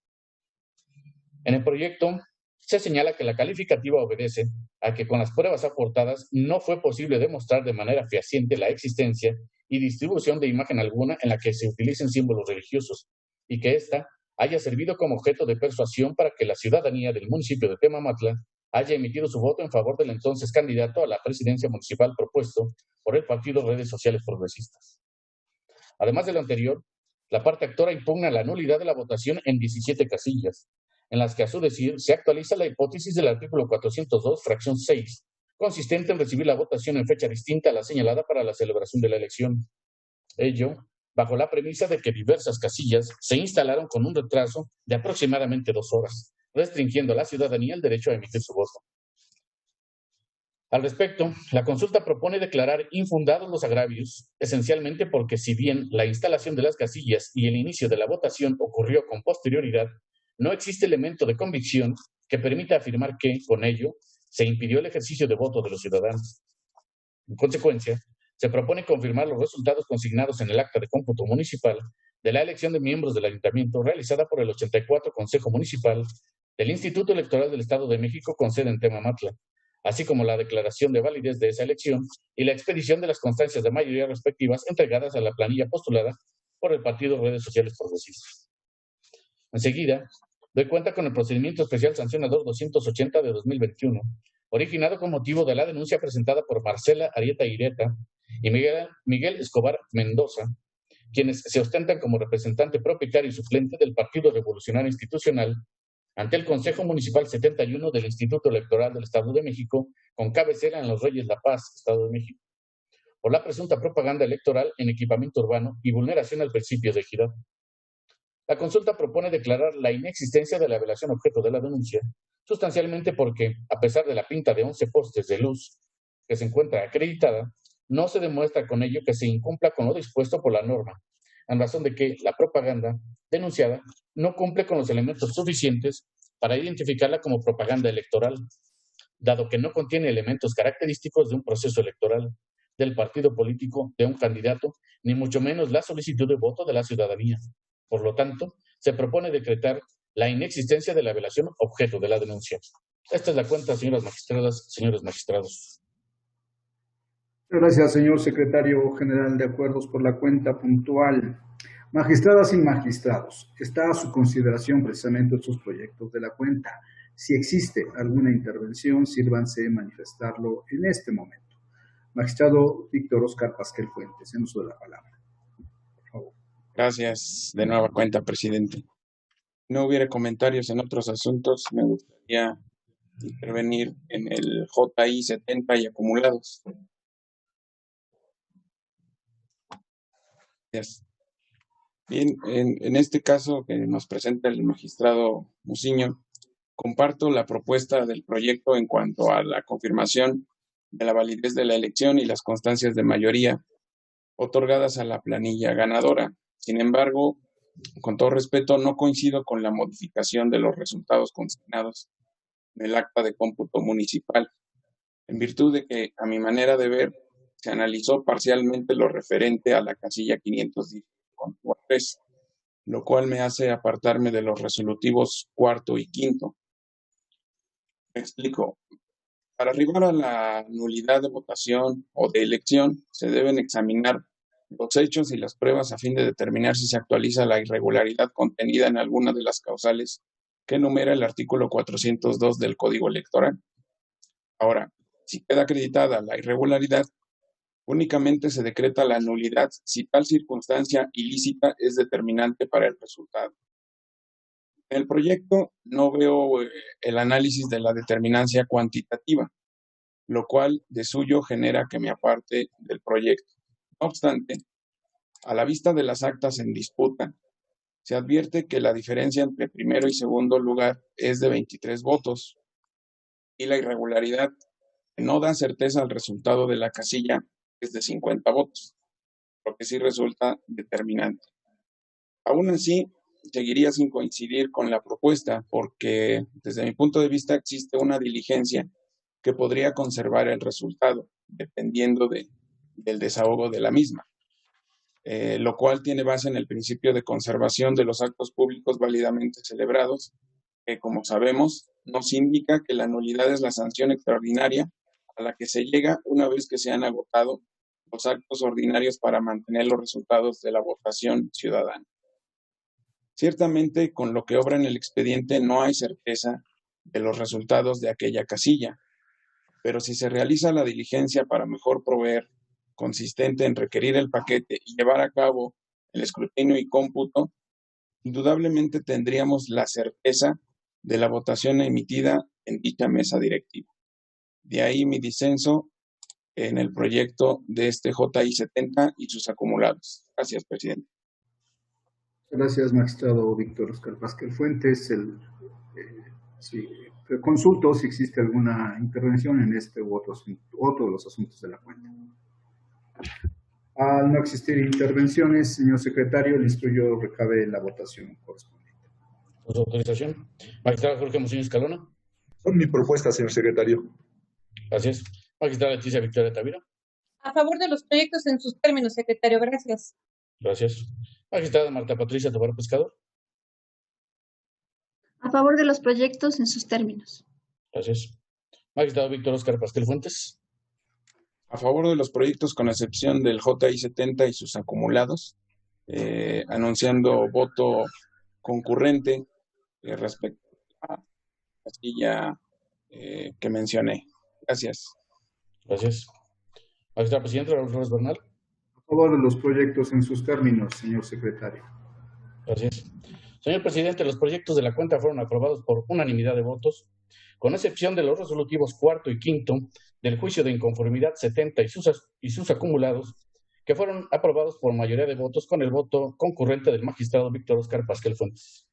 En el proyecto se señala que la calificativa obedece a que con las pruebas aportadas no fue posible demostrar de manera fehaciente la existencia y distribución de imagen alguna en la que se utilicen símbolos religiosos, y que ésta haya servido como objeto de persuasión para que la ciudadanía del municipio de Temamatla haya emitido su voto en favor del entonces candidato a la presidencia municipal propuesto por el Partido Redes Sociales Progresistas. Además de lo anterior, La parte actora impugna la nulidad de la votación en 17 casillas, en las que a su decir se actualiza la hipótesis del artículo 402, fracción 6, consistente en recibir la votación en fecha distinta a la señalada para la celebración de la elección. Ello bajo la premisa de que diversas casillas se instalaron con un retraso de aproximadamente 2 horas, restringiendo a la ciudadanía el derecho a emitir su voto. Al respecto, la consulta propone declarar infundados los agravios, esencialmente porque si bien la instalación de las casillas y el inicio de la votación ocurrió con posterioridad, no existe elemento de convicción que permita afirmar que, con ello, se impidió el ejercicio de voto de los ciudadanos. En consecuencia, se propone confirmar los resultados consignados en el acta de cómputo municipal de la elección de miembros del ayuntamiento realizada por el 84 Consejo Municipal del Instituto Electoral del Estado de México con sede en Temamatla, así como la declaración de validez de esa elección y la expedición de las constancias de mayoría respectivas entregadas a la planilla postulada por el Partido Redes Sociales Progresistas. Enseguida, doy cuenta con el procedimiento especial sancionador 280 de 2021, originado con motivo de la denuncia presentada por Marcela Arieta Ireta y Miguel Escobar Mendoza, quienes se ostentan como representante propietario y suplente del Partido Revolucionario Institucional ante el Consejo Municipal 71 del Instituto Electoral del Estado de México, con cabecera en Los Reyes La Paz, Estado de México, por la presunta propaganda electoral en equipamiento urbano y vulneración al principio de equidad. La consulta propone declarar la inexistencia de la violación objeto de la denuncia, sustancialmente porque, a pesar de la pinta de 11 postes de luz que se encuentra acreditada, no se demuestra con ello que se incumpla con lo dispuesto por la norma, en razón de que la propaganda denunciada no cumple con los elementos suficientes para identificarla como propaganda electoral, dado que no contiene elementos característicos de un proceso electoral, del partido político, de un candidato, ni mucho menos la solicitud de voto de la ciudadanía. Por lo tanto, se propone decretar la inexistencia de la violación objeto de la denuncia. Esta es la cuenta, señoras magistradas, señores magistrados. Gracias, señor secretario general de Acuerdos, por la cuenta puntual. Magistradas y magistrados, está a su consideración precisamente estos proyectos de la cuenta. Si existe alguna intervención, sírvanse manifestarlo en este momento. Magistrado Víctor Óscar Pasquel Fuentes, en uso de la palabra. Por favor. Gracias de nueva cuenta, presidente. No hubiera comentarios en otros asuntos, me gustaría intervenir en el JI 70 y acumulados. Gracias. Bien, en este caso que nos presenta el magistrado Muciño, comparto la propuesta del proyecto en cuanto a la confirmación de la validez de la elección y las constancias de mayoría otorgadas a la planilla ganadora. Sin embargo, con todo respeto, no coincido con la modificación de los resultados consignados en el acta de cómputo municipal, en virtud de que, a mi manera de ver, se analizó parcialmente lo referente a la casilla 510.3, lo cual me hace apartarme de los resolutivos cuarto y quinto. Me explico. Para arribar a la nulidad de votación o de elección, se deben examinar los hechos y las pruebas a fin de determinar si se actualiza la irregularidad contenida en alguna de las causales que enumera el artículo 402 del Código Electoral. Ahora, si queda acreditada la irregularidad, únicamente se decreta la nulidad si tal circunstancia ilícita es determinante para el resultado. En el proyecto no veo el análisis de la determinancia cuantitativa, lo cual de suyo genera que me aparte del proyecto. No obstante, a la vista de las actas en disputa, se advierte que la diferencia entre primero y segundo lugar es de 23 votos y la irregularidad no da certeza al resultado de la casilla es de 50 votos, lo que sí resulta determinante. Aún así, seguiría sin coincidir con la propuesta porque, desde mi punto de vista, existe una diligencia que podría conservar el resultado, dependiendo del desahogo de la misma, lo cual tiene base en el principio de conservación de los actos públicos válidamente celebrados, que, como sabemos, nos indica que la nulidad es la sanción extraordinaria a la que se llega una vez que se han agotado los actos ordinarios para mantener los resultados de la votación ciudadana. Ciertamente, con lo que obra en el expediente no hay certeza de los resultados de aquella casilla, pero si se realiza la diligencia para mejor proveer, consistente en requerir el paquete y llevar a cabo el escrutinio y cómputo, indudablemente tendríamos la certeza de la votación emitida en dicha mesa directiva. De ahí mi disenso en el proyecto de este JI 70 y sus acumulados. Gracias, presidente. Gracias, magistrado Víctor Oscar Vázquez Fuentes. Sí, consulto si existe alguna intervención en este u otro de los asuntos de la cuenta. Al no existir intervenciones, señor secretario, le instruyo recabe la votación correspondiente. Con su autorización. Magistrado Jorge Muciño Escalona. Con mi propuesta, señor secretario. Gracias. Magistrada Leticia Victoria Tavira. A favor de los proyectos en sus términos, secretario. Gracias. Gracias. Magistrada Marta Patricia Tobar Pescador. A favor de los proyectos en sus términos. Gracias. Magistrado Víctor Oscar Pasquel Fuentes. A favor de los proyectos con excepción del JI 70 y sus acumulados, anunciando voto concurrente respecto a la casilla que mencioné. Gracias. Gracias. Magistrado Presidente Raúl Flores Bernal. A favor de los proyectos en sus términos, señor secretario. Gracias. Señor Presidente, los proyectos de la cuenta fueron aprobados por unanimidad de votos, con excepción de los resolutivos cuarto y quinto del juicio de inconformidad 70 y sus acumulados, que fueron aprobados por mayoría de votos con el voto concurrente del magistrado Víctor Oscar Pasquel Fuentes.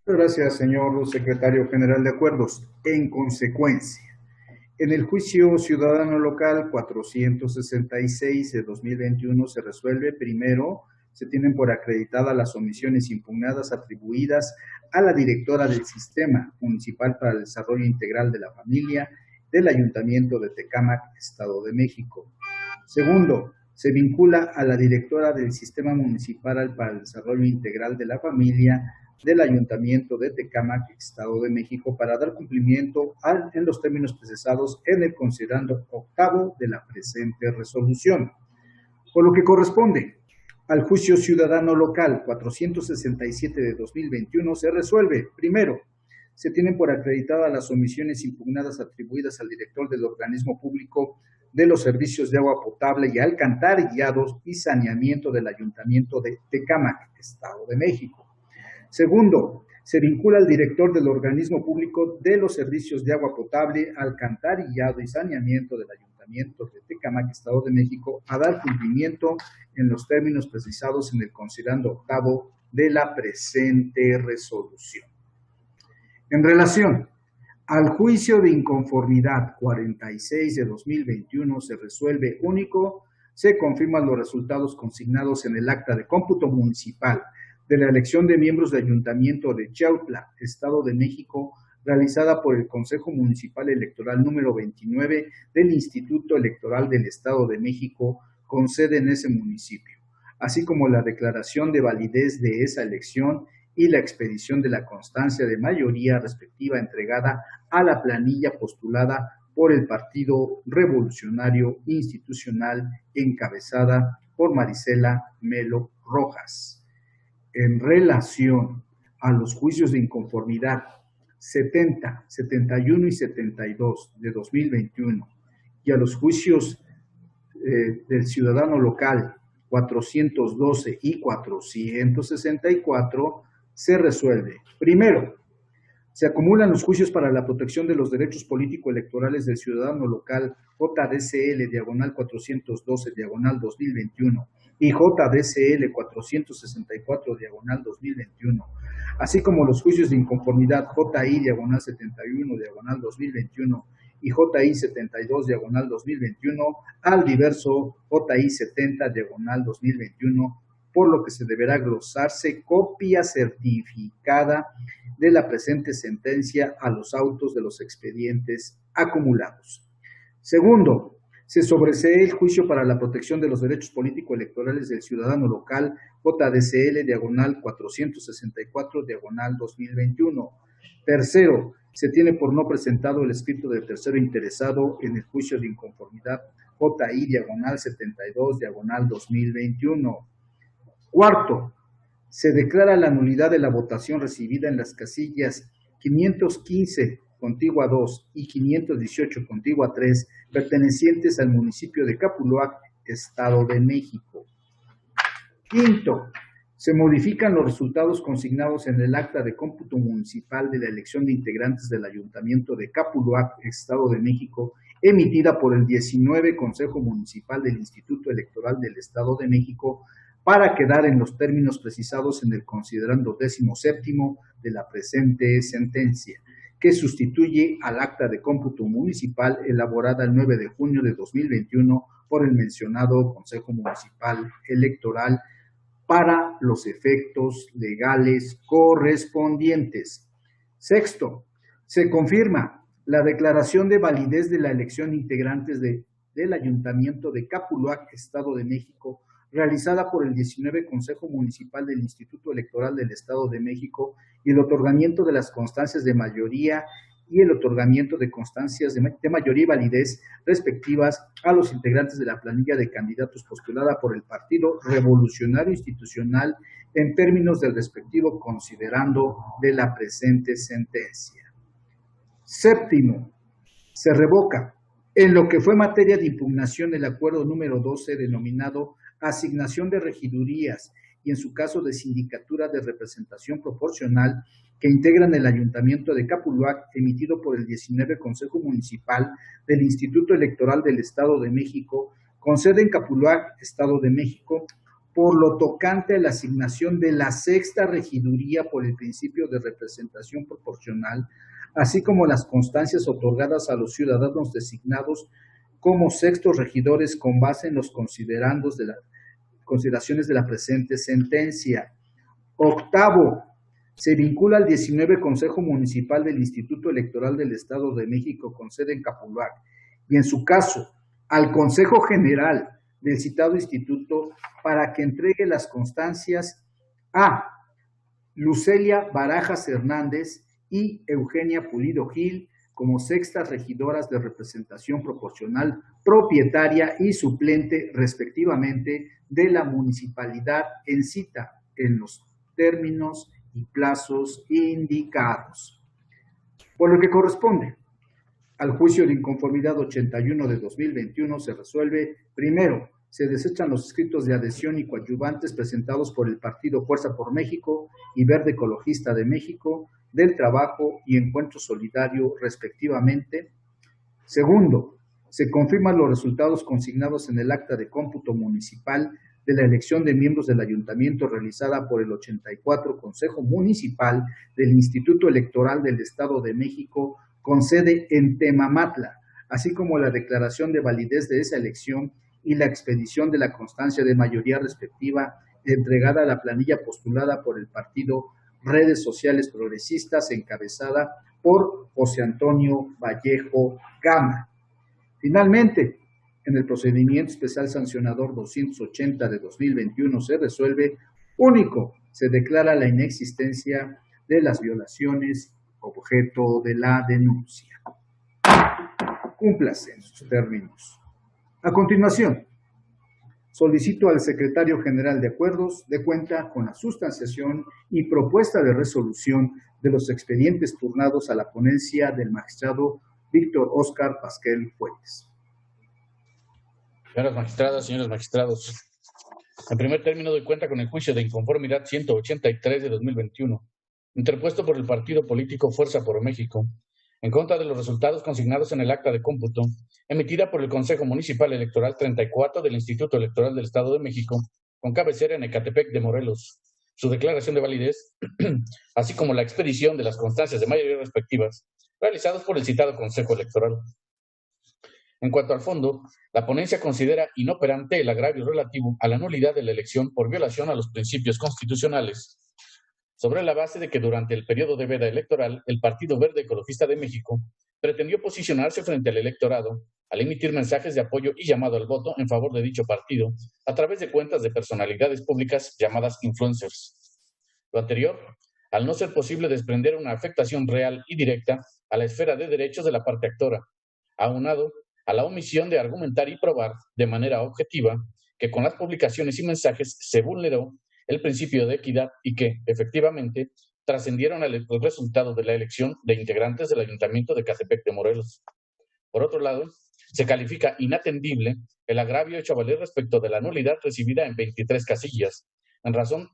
Gracias, señor secretario general de acuerdos. En consecuencia, en el juicio ciudadano local 466 de 2021 se resuelve, primero, se tienen por acreditadas las omisiones impugnadas atribuidas a la directora del Sistema Municipal para el Desarrollo Integral de la Familia del Ayuntamiento de Tecámac, Estado de México. Segundo, se vincula a la directora del Sistema Municipal para el Desarrollo Integral de la Familia del Ayuntamiento de Tecámac, Estado de México, para dar cumplimiento en los términos precisados en el considerando octavo de la presente resolución. Por lo que corresponde al juicio ciudadano local 467 de 2021, se resuelve, primero, se tienen por acreditadas las omisiones impugnadas atribuidas al director del organismo público de los servicios de agua potable y alcantarillados y saneamiento del Ayuntamiento de Tecámac, Estado de México. Segundo, se vincula al director del organismo público de los servicios de agua potable, alcantarillado y saneamiento del Ayuntamiento de Tecámac, Estado de México, a dar cumplimiento en los términos precisados en el considerando octavo de la presente resolución. En relación al juicio de inconformidad 46 de 2021 se resuelve único, se confirman los resultados consignados en el acta de cómputo municipal de la elección de miembros del Ayuntamiento de Chautla, Estado de México, realizada por el Consejo Municipal Electoral número 29 del Instituto Electoral del Estado de México, con sede en ese municipio, así como la declaración de validez de esa elección y la expedición de la constancia de mayoría respectiva entregada a la planilla postulada por el Partido Revolucionario Institucional encabezada por Marisela Melo Rojas. En relación a los juicios de inconformidad 70, 71 y 72 de 2021 y a los juicios del ciudadano local 412 y 464, se resuelve. Primero, se acumulan los juicios para la protección de los derechos político-electorales del ciudadano local JDCL diagonal 412 diagonal 2021 y JDCL 464 diagonal 2021, así como los juicios de inconformidad JI diagonal 71 diagonal 2021 y JI 72 diagonal 2021 al diverso JI 70 diagonal 2021, por lo que se deberá glosarse copia certificada de la presente sentencia a los autos de los expedientes acumulados. Segundo, se sobresee el juicio para la protección de los derechos político-electorales del ciudadano local JDCL diagonal 464 diagonal 2021. Tercero, se tiene por no presentado el escrito del tercero interesado en el juicio de inconformidad JI diagonal 72 diagonal 2021. Cuarto, se declara la nulidad de la votación recibida en las casillas 515 contigua 2 y 518 contigua 3 pertenecientes al municipio de Capuluac, Estado de México. Quinto, Se modifican los resultados consignados en el acta de cómputo municipal de la elección de integrantes del Ayuntamiento de Capuluac, Estado de México, emitida por el 19 Consejo Municipal del Instituto Electoral del Estado de México, para quedar en los términos precisados en el considerando 17º de la presente sentencia, que sustituye al acta de cómputo municipal elaborada el 9 de junio de 2021 por el mencionado Consejo Municipal Electoral para los efectos legales correspondientes. Sexto, se confirma la declaración de validez de la elección de integrantes del Ayuntamiento de Capuluac, Estado de México, realizada por el 19 Consejo Municipal del Instituto Electoral del Estado de México, y el otorgamiento de las constancias de mayoría y el otorgamiento de constancias de mayoría y validez respectivas a los integrantes de la planilla de candidatos postulada por el Partido Revolucionario Institucional en términos del respectivo considerando de la presente sentencia. Séptimo, se revoca en lo que fue materia de impugnación el acuerdo número 12 denominado asignación de regidurías y en su caso de sindicatura de representación proporcional que integran el Ayuntamiento de Capuluac, emitido por el 19 Consejo Municipal del Instituto Electoral del Estado de México, con sede en Capuluac, Estado de México, por lo tocante a la asignación de la sexta regiduría por el principio de representación proporcional, así como las constancias otorgadas a los ciudadanos designados como sextos regidores con base en los consideraciones de la presente sentencia. Octavo, se vincula al 19 Consejo Municipal del Instituto Electoral del Estado de México con sede en Capuluac y en su caso al Consejo General del citado instituto para que entregue las constancias a Lucelia Barajas Hernández y Eugenia Pulido Gil como sextas regidoras de representación proporcional, propietaria y suplente respectivamente de la municipalidad en cita en los términos y plazos indicados. Por lo que corresponde al juicio de inconformidad 81 de 2021 se resuelve, primero, se desechan los escritos de adhesión y coadyuvantes presentados por el Partido Fuerza por México y Verde Ecologista de México, del Trabajo y Encuentro Solidario, respectivamente. Segundo, se confirman los resultados consignados en el acta de cómputo municipal de la elección de miembros del Ayuntamiento realizada por el 84 Consejo Municipal del Instituto Electoral del Estado de México con sede en Temamatla, así como la declaración de validez de esa elección y la expedición de la constancia de mayoría respectiva entregada a la planilla postulada por el partido Redes Sociales Progresistas, encabezada por José Antonio Vallejo Gama. Finalmente, en el procedimiento especial sancionador 280 de 2021 se resuelve, único, se declara la inexistencia de las violaciones objeto de la denuncia. Cúmplase en sus términos. A continuación, solicito al Secretario General de Acuerdos dé cuenta con la sustanciación y propuesta de resolución de los expedientes turnados a la ponencia del magistrado Víctor Óscar Pasquel Fuentes. Señoras magistradas, señores magistrados, en primer término doy cuenta con el juicio de inconformidad 183 de 2021, interpuesto por el partido político Fuerza por México, en contra de los resultados consignados en el acta de cómputo emitida por el Consejo Municipal Electoral 34 del Instituto Electoral del Estado de México, con cabecera en Ecatepec de Morelos, su declaración de validez, así como la expedición de las constancias de mayoría respectivas realizadas por el citado Consejo Electoral. En cuanto al fondo, la ponencia considera inoperante el agravio relativo a la nulidad de la elección por violación a los principios constitucionales, sobre la base de que durante el periodo de veda electoral, el Partido Verde Ecologista de México pretendió posicionarse frente al electorado al emitir mensajes de apoyo y llamado al voto en favor de dicho partido a través de cuentas de personalidades públicas llamadas influencers. Lo anterior, al no ser posible desprender una afectación real y directa a la esfera de derechos de la parte actora, aunado a la omisión de argumentar y probar de manera objetiva que con las publicaciones y mensajes se vulneró el principio de equidad y que, efectivamente, trascendieron el resultado de la elección de integrantes del Ayuntamiento de Ecatepec de Morelos. Por otro lado, se califica inatendible el agravio hecho valer respecto de la nulidad recibida en 23 casillas, en razón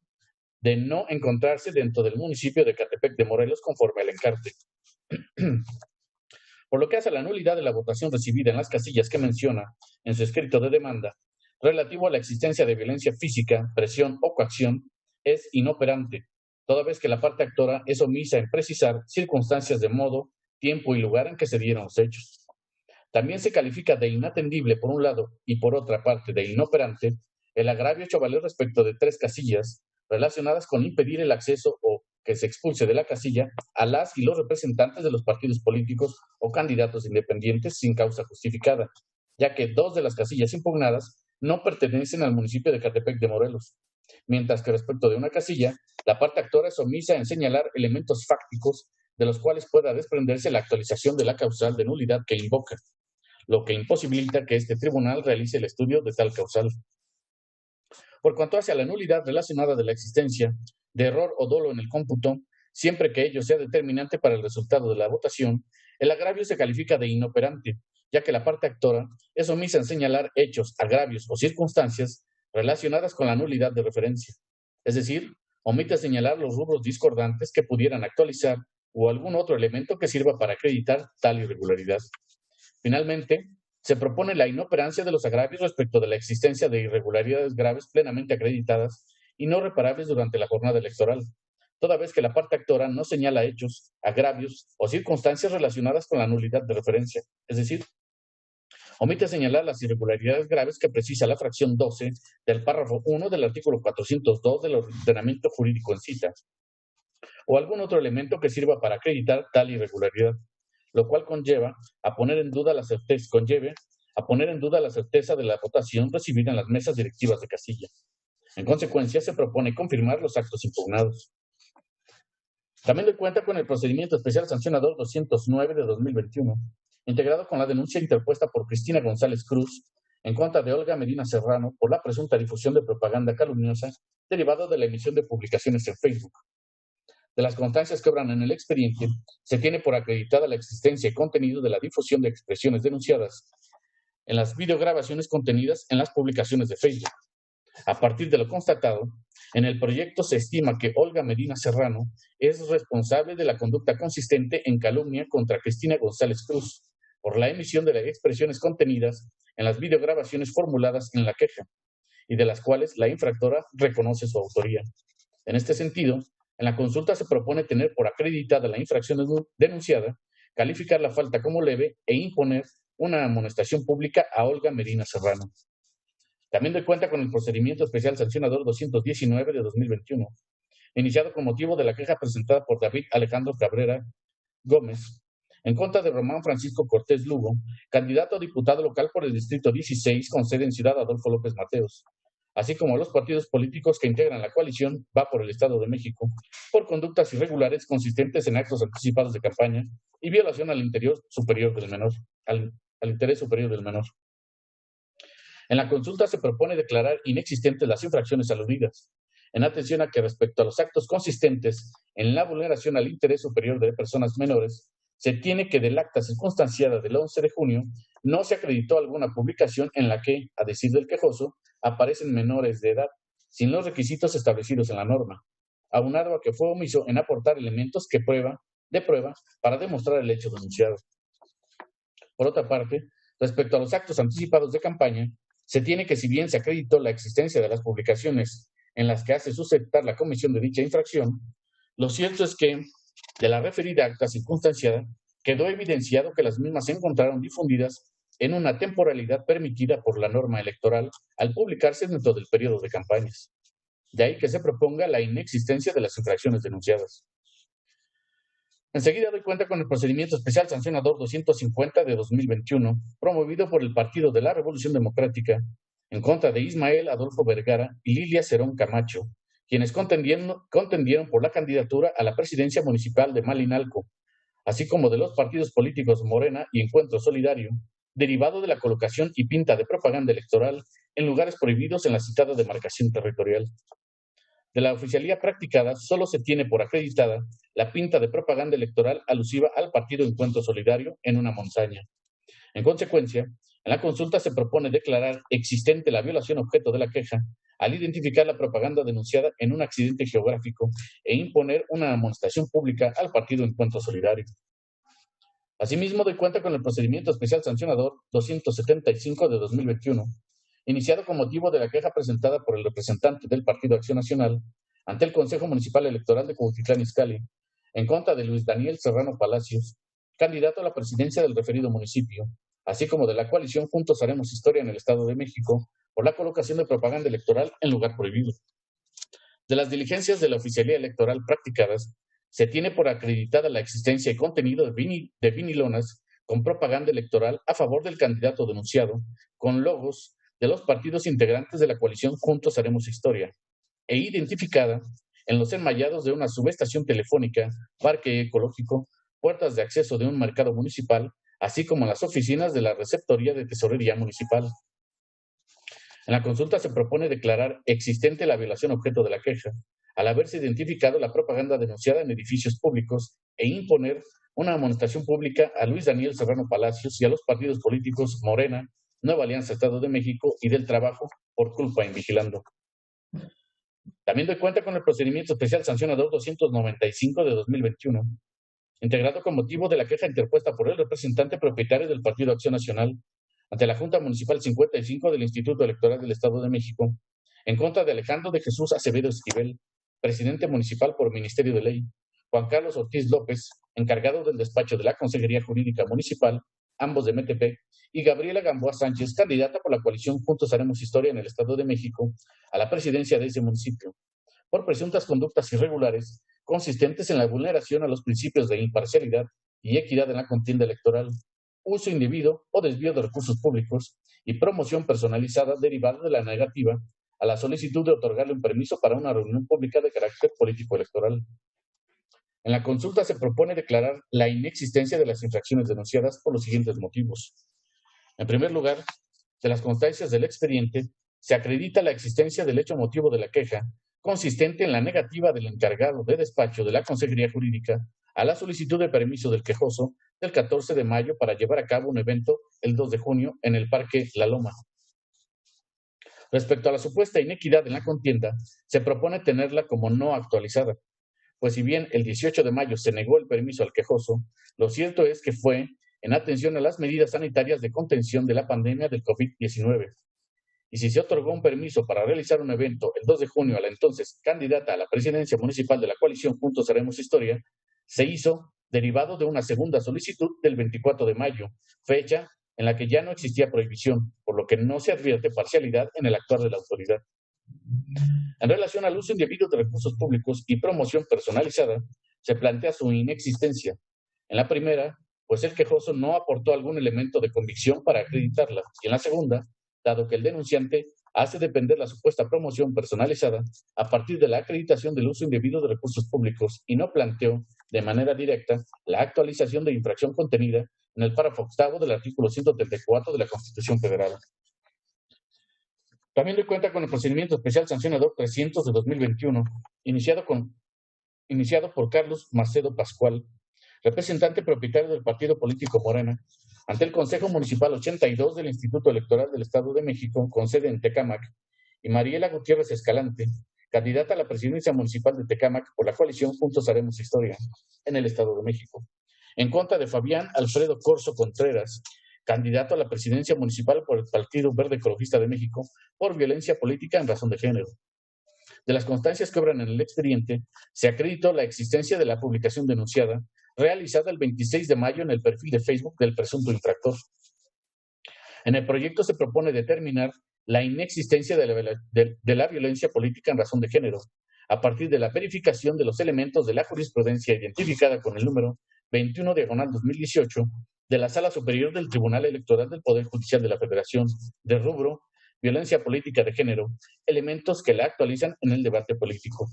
de no encontrarse dentro del municipio de Ecatepec de Morelos conforme al encarte. Por lo que hace a la nulidad de la votación recibida en las casillas que menciona en su escrito de demanda, relativo a la existencia de violencia física, presión o coacción, es inoperante, toda vez que la parte actora es omisa en precisar circunstancias de modo, tiempo y lugar en que se dieron los hechos. También se califica de inatendible por un lado y por otra parte de inoperante el agravio hecho valer respecto de 3 casillas relacionadas con impedir el acceso o que se expulse de la casilla a las y los representantes de los partidos políticos o candidatos independientes sin causa justificada, ya que 2 de las casillas impugnadas no pertenecen al municipio de Ecatepec de Morelos, mientras que respecto de una casilla, la parte actora es omisa en señalar elementos fácticos de los cuales pueda desprenderse la actualización de la causal de nulidad que invoca, lo que imposibilita que este tribunal realice el estudio de tal causal. Por cuanto hace a la nulidad relacionada de la existencia de error o dolo en el cómputo, siempre que ello sea determinante para el resultado de la votación, el agravio se califica de inoperante, ya que la parte actora es omisa en señalar hechos, agravios o circunstancias relacionadas con la nulidad de referencia. Es decir, omite señalar los rubros discordantes que pudieran actualizar o algún otro elemento que sirva para acreditar tal irregularidad. Finalmente, se propone la inoperancia de los agravios respecto de la existencia de irregularidades graves plenamente acreditadas y no reparables durante la jornada electoral, toda vez que la parte actora no señala hechos, agravios o circunstancias relacionadas con la nulidad de referencia. Es decir, omite señalar las irregularidades graves que precisa la fracción 12 del párrafo 1 del artículo 402 del ordenamiento jurídico en cita, o algún otro elemento que sirva para acreditar tal irregularidad, lo cual conlleve a poner en duda la certeza de la votación recibida en las mesas directivas de casilla. En consecuencia, se propone confirmar los actos impugnados. También doy cuenta con el procedimiento especial sancionador 209 de 2021, integrado con la denuncia interpuesta por Cristina González Cruz en contra de Olga Medina Serrano por la presunta difusión de propaganda calumniosa derivada de la emisión de publicaciones en Facebook. De las constancias que obran en el expediente, se tiene por acreditada la existencia y contenido de la difusión de expresiones denunciadas en las videograbaciones contenidas en las publicaciones de Facebook. A partir de lo constatado, en el proyecto se estima que Olga Medina Serrano es responsable de la conducta consistente en calumnia contra Cristina González Cruz por la emisión de las expresiones contenidas en las videograbaciones formuladas en la queja y de las cuales la infractora reconoce su autoría. En este sentido, en la consulta se propone tener por acreditada la infracción denunciada, calificar la falta como leve e imponer una amonestación pública a Olga Medina Serrano. También doy cuenta con el procedimiento especial sancionador 219 de 2021, iniciado con motivo de la queja presentada por David Alejandro Cabrera Gómez en contra de Román Francisco Cortés Lugo, candidato a diputado local por el Distrito 16 con sede en Ciudad Adolfo López Mateos, así como a los partidos políticos que integran la coalición Va por el Estado de México, por conductas irregulares consistentes en actos anticipados de campaña y violación al interés superior del menor. En la consulta se propone declarar inexistentes las infracciones aludidas, en atención a que respecto a los actos consistentes en la vulneración al interés superior de personas menores, se tiene que del acta circunstanciada del 11 de junio no se acreditó alguna publicación en la que, a decir del quejoso, aparecen menores de edad, sin los requisitos establecidos en la norma, aunado a que fue omiso en aportar elementos de prueba para demostrar el hecho denunciado. Por otra parte, respecto a los actos anticipados de campaña, se tiene que, si bien se acreditó la existencia de las publicaciones en las que hace susceptar la comisión de dicha infracción, lo cierto es que, de la referida acta circunstanciada, quedó evidenciado que las mismas se encontraron difundidas en una temporalidad permitida por la norma electoral al publicarse dentro del periodo de campañas. De ahí que se proponga la inexistencia de las infracciones denunciadas. Enseguida doy cuenta con el procedimiento especial sancionador 250 de 2021, promovido por el Partido de la Revolución Democrática, en contra de Ismael Adolfo Vergara y Lilia Cerón Camacho, quienes contendieron por la candidatura a la presidencia municipal de Malinalco, así como de los partidos políticos Morena y Encuentro Solidario, derivado de la colocación y pinta de propaganda electoral en lugares prohibidos en la citada demarcación territorial. De la oficialía practicada, solo se tiene por acreditada la pinta de propaganda electoral alusiva al partido Encuentro Solidario en una montaña. En consecuencia, en la consulta se propone declarar existente la violación objeto de la queja, al identificar la propaganda denunciada en un accidente geográfico e imponer una amonestación pública al Partido Encuentro Solidario. Asimismo, doy cuenta con el procedimiento especial sancionador 275 de 2021, iniciado con motivo de la queja presentada por el representante del Partido Acción Nacional ante el Consejo Municipal Electoral de Cuautitlán Izcalli, en contra de Luis Daniel Serrano Palacios, candidato a la presidencia del referido municipio, así como de la coalición Juntos Haremos Historia en el Estado de México, por la colocación de propaganda electoral en lugar prohibido. De las diligencias de la oficialía electoral practicadas, se tiene por acreditada la existencia y contenido de vinilonas con propaganda electoral a favor del candidato denunciado, con logos de los partidos integrantes de la coalición Juntos Haremos Historia, e identificada en los enmallados de una subestación telefónica, parque ecológico, puertas de acceso de un mercado municipal, así como en las oficinas de la Receptoría de Tesorería Municipal. En la consulta se propone declarar existente la violación objeto de la queja, al haberse identificado la propaganda denunciada en edificios públicos e imponer una amonestación pública a Luis Daniel Serrano Palacios y a los partidos políticos Morena, Nueva Alianza Estado de México y del Trabajo por culpa en vigilando. También doy cuenta con el procedimiento especial sancionador 295 de 2021, integrado con motivo de la queja interpuesta por el representante propietario del Partido Acción Nacional ante la Junta Municipal 55 del Instituto Electoral del Estado de México, en contra de Alejandro de Jesús Acevedo Esquivel, presidente municipal por Ministerio de Ley, Juan Carlos Ortiz López, encargado del despacho de la Consejería Jurídica Municipal, ambos de Metepec, y Gabriela Gamboa Sánchez, candidata por la coalición Juntos Haremos Historia en el Estado de México a la presidencia de ese municipio, por presuntas conductas irregulares consistentes en la vulneración a los principios de imparcialidad y equidad en la contienda electoral, uso indebido o desvío de recursos públicos y promoción personalizada derivada de la negativa a la solicitud de otorgarle un permiso para una reunión pública de carácter político electoral. En la consulta se propone declarar la inexistencia de las infracciones denunciadas por los siguientes motivos. En primer lugar, de las constancias del expediente, se acredita la existencia del hecho motivo de la queja, consistente en la negativa del encargado de despacho de la Consejería Jurídica a la solicitud de permiso del quejoso del 14 de mayo para llevar a cabo un evento el 2 de junio en el Parque La Loma. Respecto a la supuesta inequidad en la contienda, se propone tenerla como no actualizada, pues si bien el 18 de mayo se negó el permiso al quejoso, lo cierto es que fue en atención a las medidas sanitarias de contención de la pandemia del COVID-19. Y si se otorgó un permiso para realizar un evento el 2 de junio a la entonces candidata a la presidencia municipal de la coalición Juntos Haremos Historia, se hizo derivado de una segunda solicitud del 24 de mayo, fecha en la que ya no existía prohibición, por lo que no se advierte parcialidad en el actuar de la autoridad. En relación al uso indebido de recursos públicos y promoción personalizada, se plantea su inexistencia. En la primera, pues el quejoso no aportó algún elemento de convicción para acreditarla, y en la segunda, dado que el denunciante hace depender la supuesta promoción personalizada a partir de la acreditación del uso indebido de recursos públicos y no planteó de manera directa la actualización de infracción contenida en el párrafo octavo del artículo 134 de la Constitución Federal. También doy cuenta con el procedimiento especial sancionador 300 de 2021, iniciado por Carlos Macedo Pascual, representante propietario del partido político Morena, ante el Consejo Municipal 82 del Instituto Electoral del Estado de México, con sede en Tecámac, y Mariela Gutiérrez Escalante, candidata a la presidencia municipal de Tecámac por la coalición Juntos Haremos Historia en el Estado de México, en contra de Fabián Alfredo Corso Contreras, candidato a la presidencia municipal por el Partido Verde Ecologista de México por violencia política en razón de género. De las constancias que obran en el expediente, se acreditó la existencia de la publicación denunciada, realizada el 26 de mayo en el perfil de Facebook del presunto infractor. En el proyecto se propone determinar la inexistencia de la violencia política en razón de género, a partir de la verificación de los elementos de la jurisprudencia identificada con el número 21/2018 de la Sala Superior del Tribunal Electoral del Poder Judicial de la Federación, de rubro violencia política de género, elementos que la actualizan en el debate político.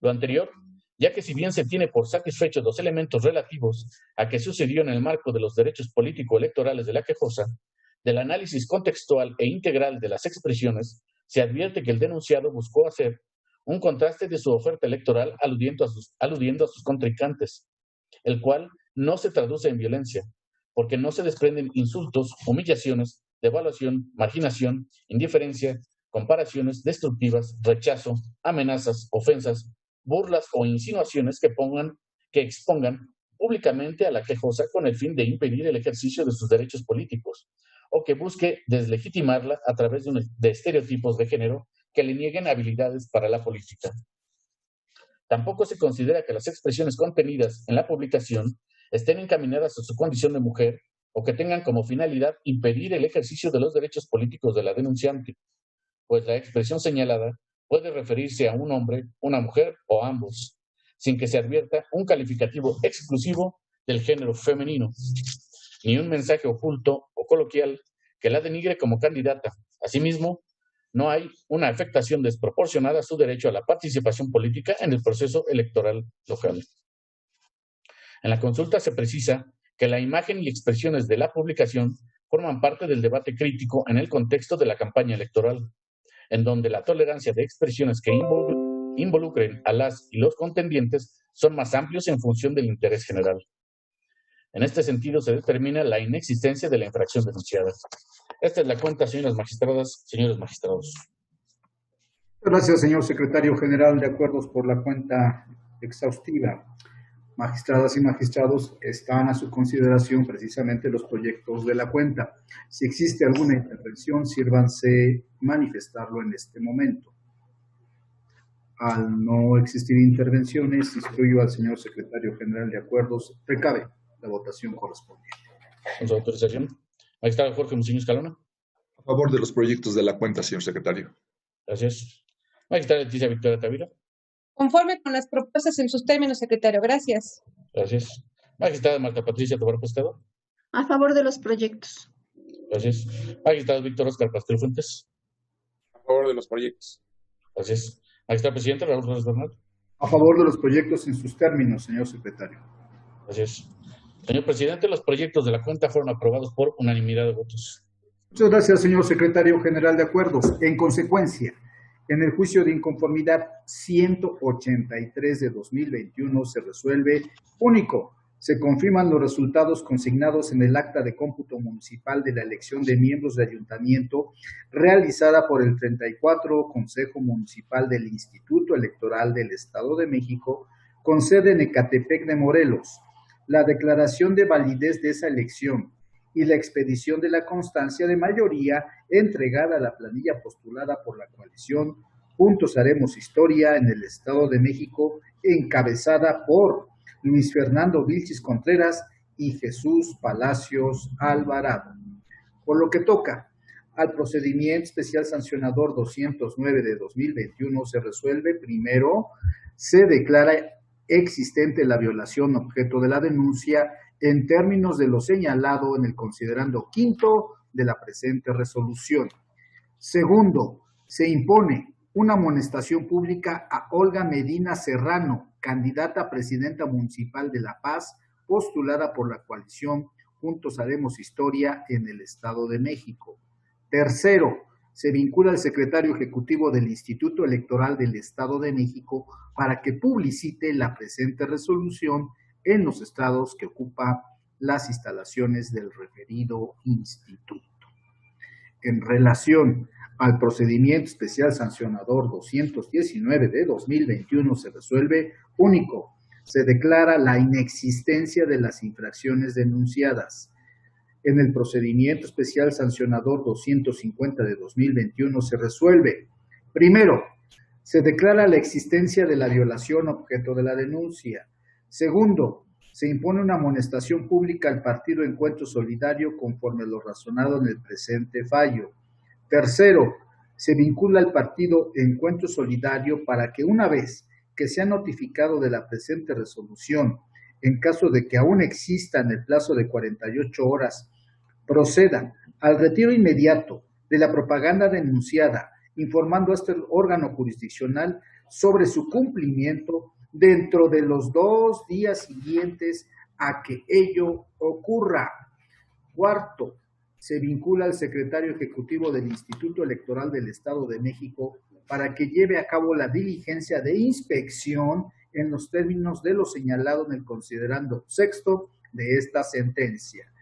Lo anterior, ya que si bien se tiene por satisfechos los elementos relativos a que sucedió en el marco de los derechos político-electorales de la quejosa, del análisis contextual e integral de las expresiones, se advierte que el denunciado buscó hacer un contraste de su oferta electoral aludiendo a sus contrincantes, el cual no se traduce en violencia, porque no se desprenden insultos, humillaciones, devaluación, marginación, indiferencia, comparaciones destructivas, rechazo, amenazas, ofensas, burlas o insinuaciones que expongan públicamente a la quejosa con el fin de impedir el ejercicio de sus derechos políticos o que busque deslegitimarla a través de estereotipos de género que le nieguen habilidades para la política. Tampoco se considera que las expresiones contenidas en la publicación estén encaminadas a su condición de mujer o que tengan como finalidad impedir el ejercicio de los derechos políticos de la denunciante, pues la expresión señalada puede referirse a un hombre, una mujer o ambos, sin que se advierta un calificativo exclusivo del género femenino, ni un mensaje oculto o coloquial que la denigre como candidata. Asimismo, no hay una afectación desproporcionada a su derecho a la participación política en el proceso electoral local. En la consulta se precisa que la imagen y expresiones de la publicación forman parte del debate crítico en el contexto de la campaña electoral, en donde la tolerancia de expresiones que involucren a las y los contendientes son más amplios en función del interés general. En este sentido, se determina la inexistencia de la infracción denunciada. Esta es la cuenta, señoras magistradas, señores magistrados. Gracias, señor secretario general de Acuerdos, por la cuenta exhaustiva. Magistradas y magistrados, están a su consideración precisamente los proyectos de la cuenta. Si existe alguna intervención, sírvanse manifestarlo en este momento. Al no existir intervenciones, instruyo al señor secretario general de Acuerdos, recabe la votación correspondiente. Con su autorización. Magistrado Jorge Muciño Escalona. A favor de los proyectos de la cuenta, señor secretario. Gracias. Magistrada Leticia Victoria Tavira. Conforme con las propuestas en sus términos, secretario. Gracias. Gracias. Magistrada Marta Patricia Tobar Pescado. A favor de los proyectos. Gracias. Magistrado Víctor Oscar Pastel Fuentes. A favor de los proyectos. Gracias. Magistrado Presidente Raúl Flores Bernal. A favor de los proyectos en sus términos, señor secretario. Gracias. Señor Presidente, los proyectos de la cuenta fueron aprobados por unanimidad de votos. Muchas gracias, señor secretario general de Acuerdos. En consecuencia, en el juicio de inconformidad 183 de 2021 se resuelve único. Se confirman los resultados consignados en el acta de cómputo municipal de la elección de miembros de ayuntamiento realizada por el 34 Consejo Municipal del Instituto Electoral del Estado de México con sede en Ecatepec de Morelos. La declaración de validez de esa elección y la expedición de la constancia de mayoría entregada a la planilla postulada por la coalición Juntos Haremos Historia en el Estado de México, encabezada por Luis Fernando Vilchis Contreras y Jesús Palacios Alvarado. Por lo que toca al procedimiento especial sancionador 209 de 2021, se resuelve: primero, se declara existente la violación objeto de la denuncia en términos de lo señalado en el considerando quinto de la presente resolución. Segundo, se impone una amonestación pública a Olga Medina Serrano, candidata a presidenta municipal de La Paz, postulada por la coalición Juntos Haremos Historia en el Estado de México. Tercero, se vincula al secretario ejecutivo del Instituto Electoral del Estado de México para que publicite la presente resolución en los estados que ocupa las instalaciones del referido instituto. En relación al procedimiento especial sancionador 219 de 2021 se resuelve único. Se declara la inexistencia de las infracciones denunciadas. En el procedimiento especial sancionador 250 de 2021 se resuelve: primero, se declara la existencia de la violación objeto de la denuncia. Segundo, se impone una amonestación pública al Partido Encuentro Solidario conforme a lo razonado en el presente fallo. Tercero, se vincula al Partido Encuentro Solidario para que, una vez que sea notificado de la presente resolución, en caso de que aún exista en el plazo de 48 horas, proceda al retiro inmediato de la propaganda denunciada, informando a este órgano jurisdiccional sobre su cumplimiento dentro de los 2 días siguientes a que ello ocurra. Cuarto, se vincula al secretario ejecutivo del Instituto Electoral del Estado de México para que lleve a cabo la diligencia de inspección en los términos de lo señalado en el considerando sexto de esta sentencia.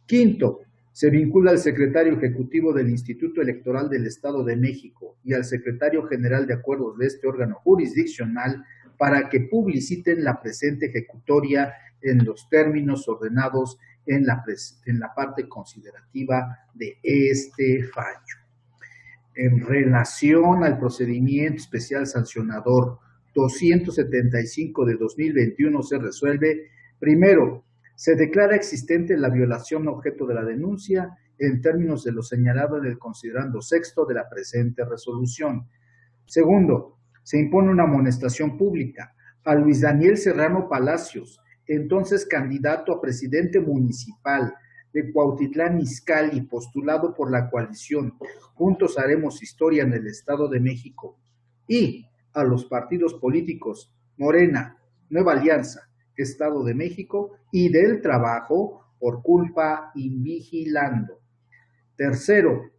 Quinto, Se vincula al secretario ejecutivo del Instituto Electoral del Estado de México y al secretario general de acuerdos de este órgano jurisdiccional para que publiciten la presente ejecutoria en los términos ordenados en la parte considerativa de este fallo. En relación al procedimiento especial sancionador 275 de 2021 se resuelve, primero, se declara existente la violación objeto de la denuncia en términos de lo señalado en el considerando sexto de la presente resolución. Segundo, se impone una amonestación pública a Luis Daniel Serrano Palacios, entonces candidato a presidente municipal de Cuautitlán Izcalli, postulado por la coalición Juntos Haremos Historia en el Estado de México, y a los partidos políticos Morena, Nueva Alianza, Estado de México y del Trabajo por culpa invigilando. Tercero,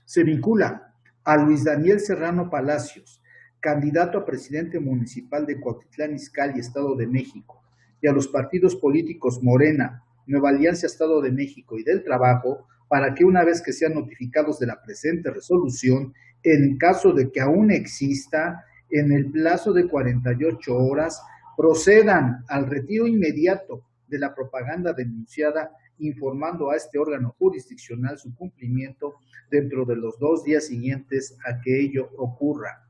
se vincula a Luis Daniel Serrano Palacios, candidato a presidente municipal de Cuautitlán Izcalli, Estado de México, y a los partidos políticos Morena, Nueva Alianza, Estado de México y del Trabajo, para que una vez que sean notificados de la presente resolución, en caso de que aún exista, en el plazo de 48 horas, procedan al retiro inmediato de la propaganda denunciada, informando a este órgano jurisdiccional su cumplimiento dentro de los 2 días siguientes a que ello ocurra.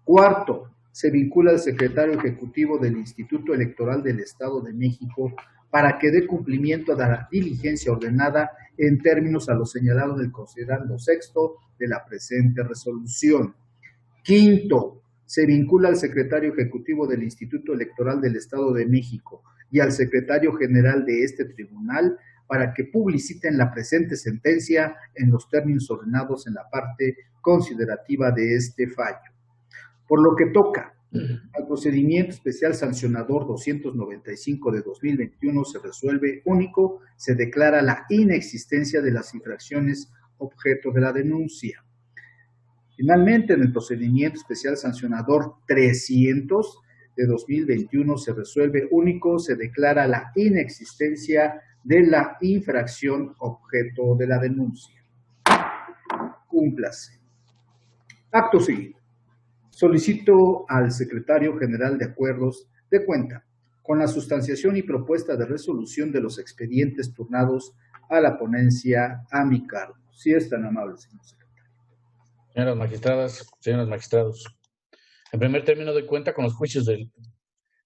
Cuarto, se vincula al secretario ejecutivo del Instituto Electoral del Estado de México para que dé cumplimiento a la diligencia ordenada en términos a lo señalado en el considerando sexto de la presente resolución. Quinto, se vincula al secretario ejecutivo del Instituto Electoral del Estado de México y al secretario general de este tribunal para que publiciten la presente sentencia en los términos ordenados en la parte considerativa de este fallo. Por lo que toca al procedimiento especial sancionador 295 de 2021 se resuelve único, se declara la inexistencia de las infracciones objeto de la denuncia. Finalmente, en el procedimiento especial sancionador 300 de 2021 se resuelve único, se declara la inexistencia de la infracción objeto de la denuncia. Cúmplase. Acto seguido. Solicito al secretario general de Acuerdos de cuenta con la sustanciación y propuesta de resolución de los expedientes turnados a la ponencia a mi cargo. Si es tan amable, señor secretario. Señoras magistradas, señores magistrados, en primer término doy cuenta con los juicios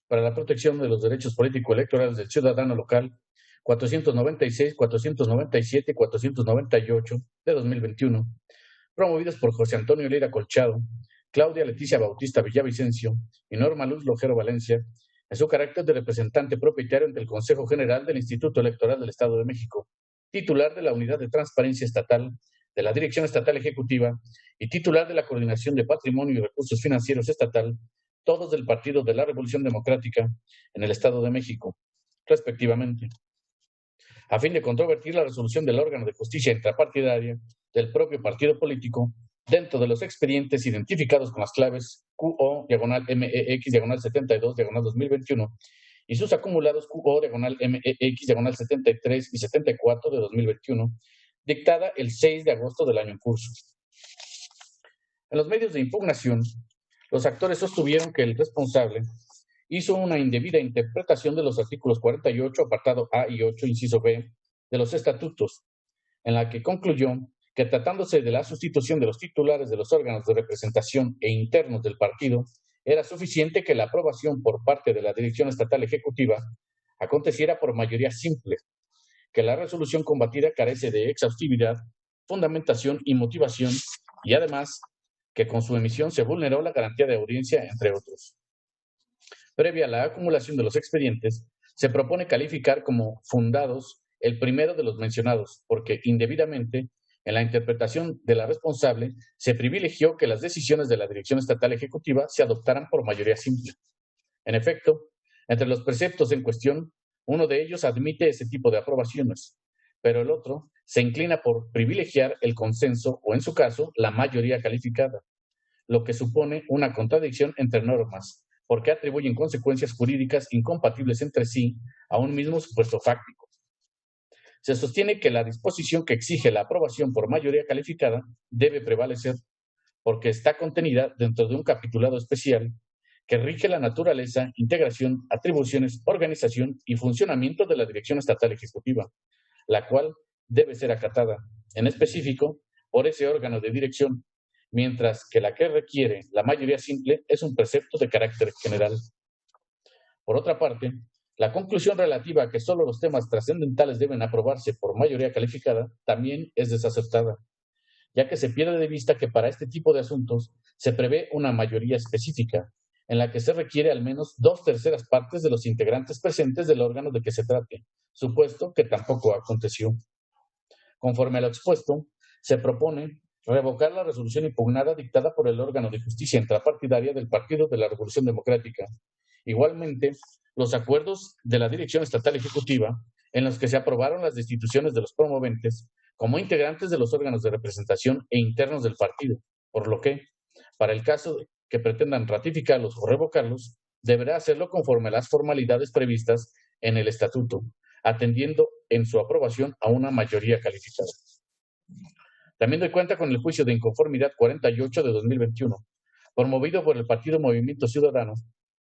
para la protección de los derechos político-electorales del ciudadano local 496, 497 y 498 de 2021, promovidos por José Antonio Lira Colchado, Claudia Leticia Bautista Villavicencio y Norma Luz Lojero Valencia, en su carácter de representante propietario ante el Consejo General del Instituto Electoral del Estado de México, titular de la Unidad de Transparencia Estatal, de la Dirección Estatal Ejecutiva y titular de la Coordinación de Patrimonio y Recursos Financieros Estatal, todos del Partido de la Revolución Democrática en el Estado de México, respectivamente, a fin de controvertir la resolución del órgano de justicia intrapartidaria del propio partido político dentro de los expedientes identificados con las claves QO-MEX-72-2021 y sus acumulados QO-MEX-73 y 74 de 2021, dictada el 6 de agosto del año en curso. En los medios de impugnación, los actores sostuvieron que el responsable hizo una indebida interpretación de los artículos 48, apartado A y 8, inciso B, de los estatutos, en la que concluyó que tratándose de la sustitución de los titulares de los órganos de representación e internos del partido, era suficiente que la aprobación por parte de la Dirección Estatal Ejecutiva aconteciera por mayoría simple, que la resolución combatida carece de exhaustividad, fundamentación y motivación, y además que con su emisión se vulneró la garantía de audiencia, entre otros. Previa a la acumulación de los expedientes, se propone calificar como fundados el primero de los mencionados, porque indebidamente, en la interpretación de la responsable, se privilegió que las decisiones de la Dirección Estatal Ejecutiva se adoptaran por mayoría simple. En efecto, entre los preceptos en cuestión, uno de ellos admite ese tipo de aprobaciones, pero el otro se inclina por privilegiar el consenso o, en su caso, la mayoría calificada, lo que supone una contradicción entre normas, porque atribuyen consecuencias jurídicas incompatibles entre sí a un mismo supuesto fáctico. Se sostiene que la disposición que exige la aprobación por mayoría calificada debe prevalecer, porque está contenida dentro de un capitulado especial que rige la naturaleza, integración, atribuciones, organización y funcionamiento de la Dirección Estatal Ejecutiva, la cual debe ser acatada, en específico, por ese órgano de dirección, mientras que la que requiere la mayoría simple es un precepto de carácter general. Por otra parte, la conclusión relativa a que solo los temas trascendentales deben aprobarse por mayoría calificada también es desacertada, ya que se pierde de vista que para este tipo de asuntos se prevé una mayoría específica, en la que se requiere al menos 2/3 partes de los integrantes presentes del órgano de que se trate, supuesto que tampoco aconteció. Conforme a lo expuesto, se propone revocar la resolución impugnada dictada por el órgano de justicia intrapartidaria del Partido de la Revolución Democrática. Igualmente, los acuerdos de la Dirección Estatal Ejecutiva, en los que se aprobaron las destituciones de los promoventes como integrantes de los órganos de representación e internos del partido, por lo que, para el caso que pretendan ratificarlos o revocarlos, deberá hacerlo conforme a las formalidades previstas en el estatuto, atendiendo en su aprobación a una mayoría calificada. También doy cuenta con el juicio de inconformidad 48 de 2021, promovido por el Partido Movimiento Ciudadano,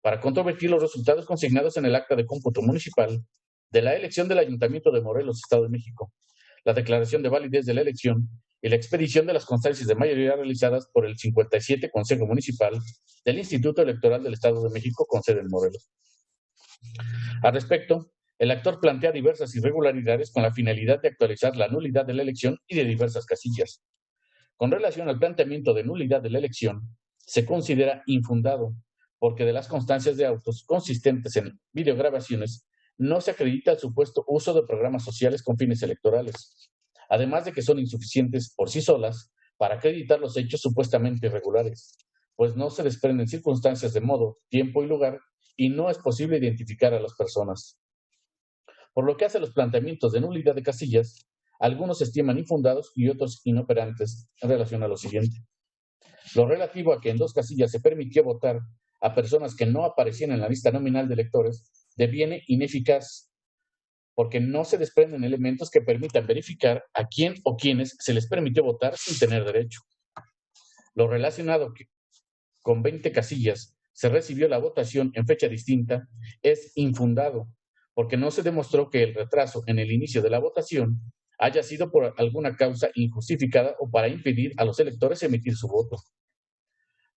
para controvertir los resultados consignados en el acta de cómputo municipal de la elección del Ayuntamiento de Morelos, Estado de México, la declaración de validez de la elección y la expedición de las constancias de mayoría realizadas por el 57 Consejo Municipal del Instituto Electoral del Estado de México con sede en Morelos. Al respecto, el actor plantea diversas irregularidades con la finalidad de actualizar la nulidad de la elección y de diversas casillas. Con relación al planteamiento de nulidad de la elección, se considera infundado, porque de las constancias de autos consistentes en videograbaciones no se acredita el supuesto uso de programas sociales con fines electorales, además de que son insuficientes por sí solas para acreditar los hechos supuestamente irregulares, pues no se desprenden circunstancias de modo, tiempo y lugar, y no es posible identificar a las personas. Por lo que hace a los planteamientos de nulidad de casillas, algunos se estiman infundados y otros inoperantes en relación a lo siguiente. Lo relativo a que en 2 casillas se permitió votar a personas que no aparecían en la lista nominal de electores deviene ineficaz, porque no se desprenden elementos que permitan verificar a quién o quiénes se les permitió votar sin tener derecho. Lo relacionado con 20 casillas se recibió la votación en fecha distinta es infundado, porque no se demostró que el retraso en el inicio de la votación haya sido por alguna causa injustificada o para impedir a los electores emitir su voto.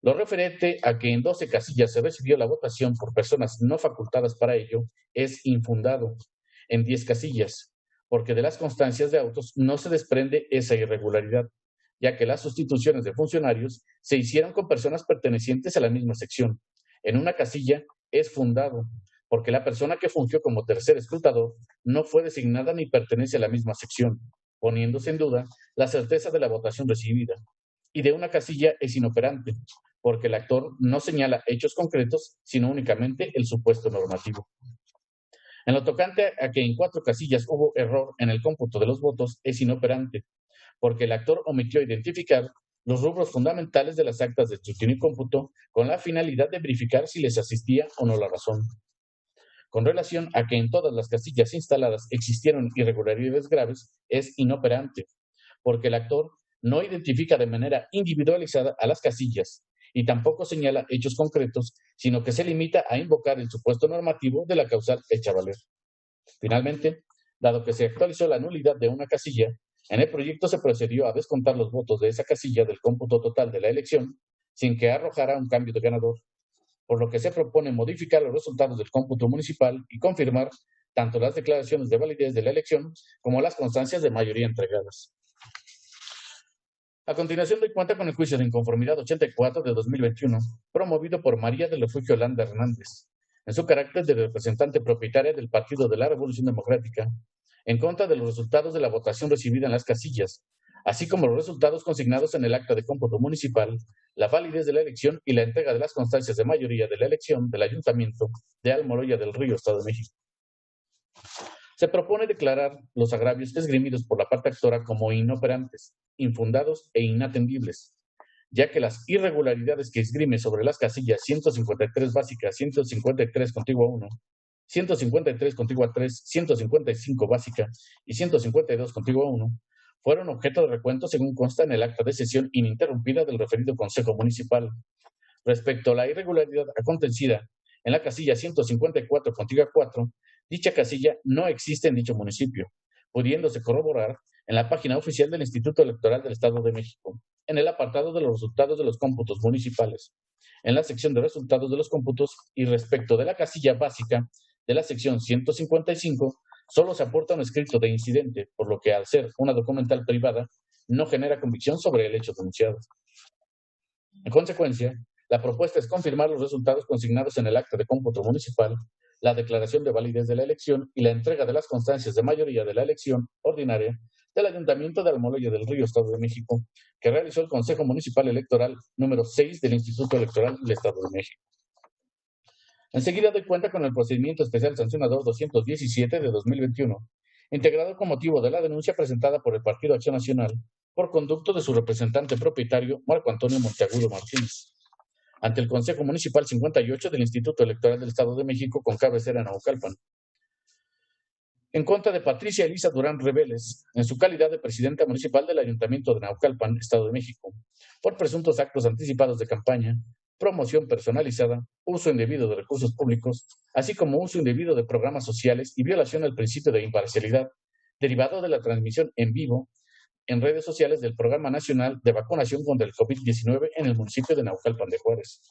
Lo referente a que en 12 casillas se recibió la votación por personas no facultadas para ello es infundado en 10 casillas, porque de las constancias de autos no se desprende esa irregularidad, ya que las sustituciones de funcionarios se hicieron con personas pertenecientes a la misma sección. En una casilla es fundado, porque la persona que fungió como tercer escrutador no fue designada ni pertenece a la misma sección, poniéndose en duda la certeza de la votación recibida. Y de una casilla es inoperante, porque el actor no señala hechos concretos, sino únicamente el supuesto normativo. En lo tocante a que en 4 casillas hubo error en el cómputo de los votos, es inoperante, porque el actor omitió identificar los rubros fundamentales de las actas de escrutinio y cómputo con la finalidad de verificar si les asistía o no la razón. Con relación a que en todas las casillas instaladas existieron irregularidades graves, es inoperante, porque el actor no identifica de manera individualizada a las casillas y tampoco señala hechos concretos, sino que se limita a invocar el supuesto normativo de la causal hecha valer. Finalmente, dado que se actualizó la nulidad de una casilla, en el proyecto se procedió a descontar los votos de esa casilla del cómputo total de la elección, sin que arrojara un cambio de ganador, por lo que se propone modificar los resultados del cómputo municipal y confirmar tanto las declaraciones de validez de la elección como las constancias de mayoría entregadas. A continuación doy cuenta con el juicio de inconformidad 84 de 2021, promovido por María del Refugio Landa Hernández, en su carácter de representante propietaria del Partido de la Revolución Democrática, en contra de los resultados de la votación recibida en las casillas, así como los resultados consignados en el acta de cómputo municipal, la validez de la elección y la entrega de las constancias de mayoría de la elección del Ayuntamiento de Almoloya del Río, Estado de México. Se propone declarar los agravios esgrimidos por la parte actora como inoperantes, infundados e inatendibles, ya que las irregularidades que esgrime sobre las casillas 153 básicas, 153 contigua 1 153 contigua 3, 155 básica y 152 contigua 1 fueron objeto de recuento según consta en el acta de sesión ininterrumpida del referido Consejo Municipal. Respecto a la irregularidad acontecida en la casilla 154 contigua 4, dicha casilla no existe en dicho municipio, pudiéndose corroborar en la página oficial del Instituto Electoral del Estado de México, en el apartado de los resultados de los cómputos municipales, en la sección de resultados de los cómputos y respecto de la casilla básica de la sección 155, solo se aporta un escrito de incidente, por lo que al ser una documental privada, no genera convicción sobre el hecho denunciado. En consecuencia, la propuesta es confirmar los resultados consignados en el acta de cómputo municipal, la declaración de validez de la elección y la entrega de las constancias de mayoría de la elección ordinaria del Ayuntamiento de Almoloya del Río, Estado de México, que realizó el Consejo Municipal Electoral número 6 del Instituto Electoral del Estado de México. Enseguida doy cuenta con el procedimiento especial sancionador 217 de 2021, integrado con motivo de la denuncia presentada por el Partido Acción Nacional por conducto de su representante propietario, Marco Antonio Monteagudo Martínez, ante el Consejo Municipal 58 del Instituto Electoral del Estado de México con cabecera en Naucalpan. En contra de Patricia Elisa Durán Reveles, en su calidad de presidenta municipal del Ayuntamiento de Naucalpan, Estado de México, por presuntos actos anticipados de campaña, promoción personalizada, uso indebido de recursos públicos, así como uso indebido de programas sociales y violación al principio de imparcialidad, derivado de la transmisión en vivo en redes sociales del Programa Nacional de Vacunación contra el COVID-19 en el municipio de Naucalpan de Juárez.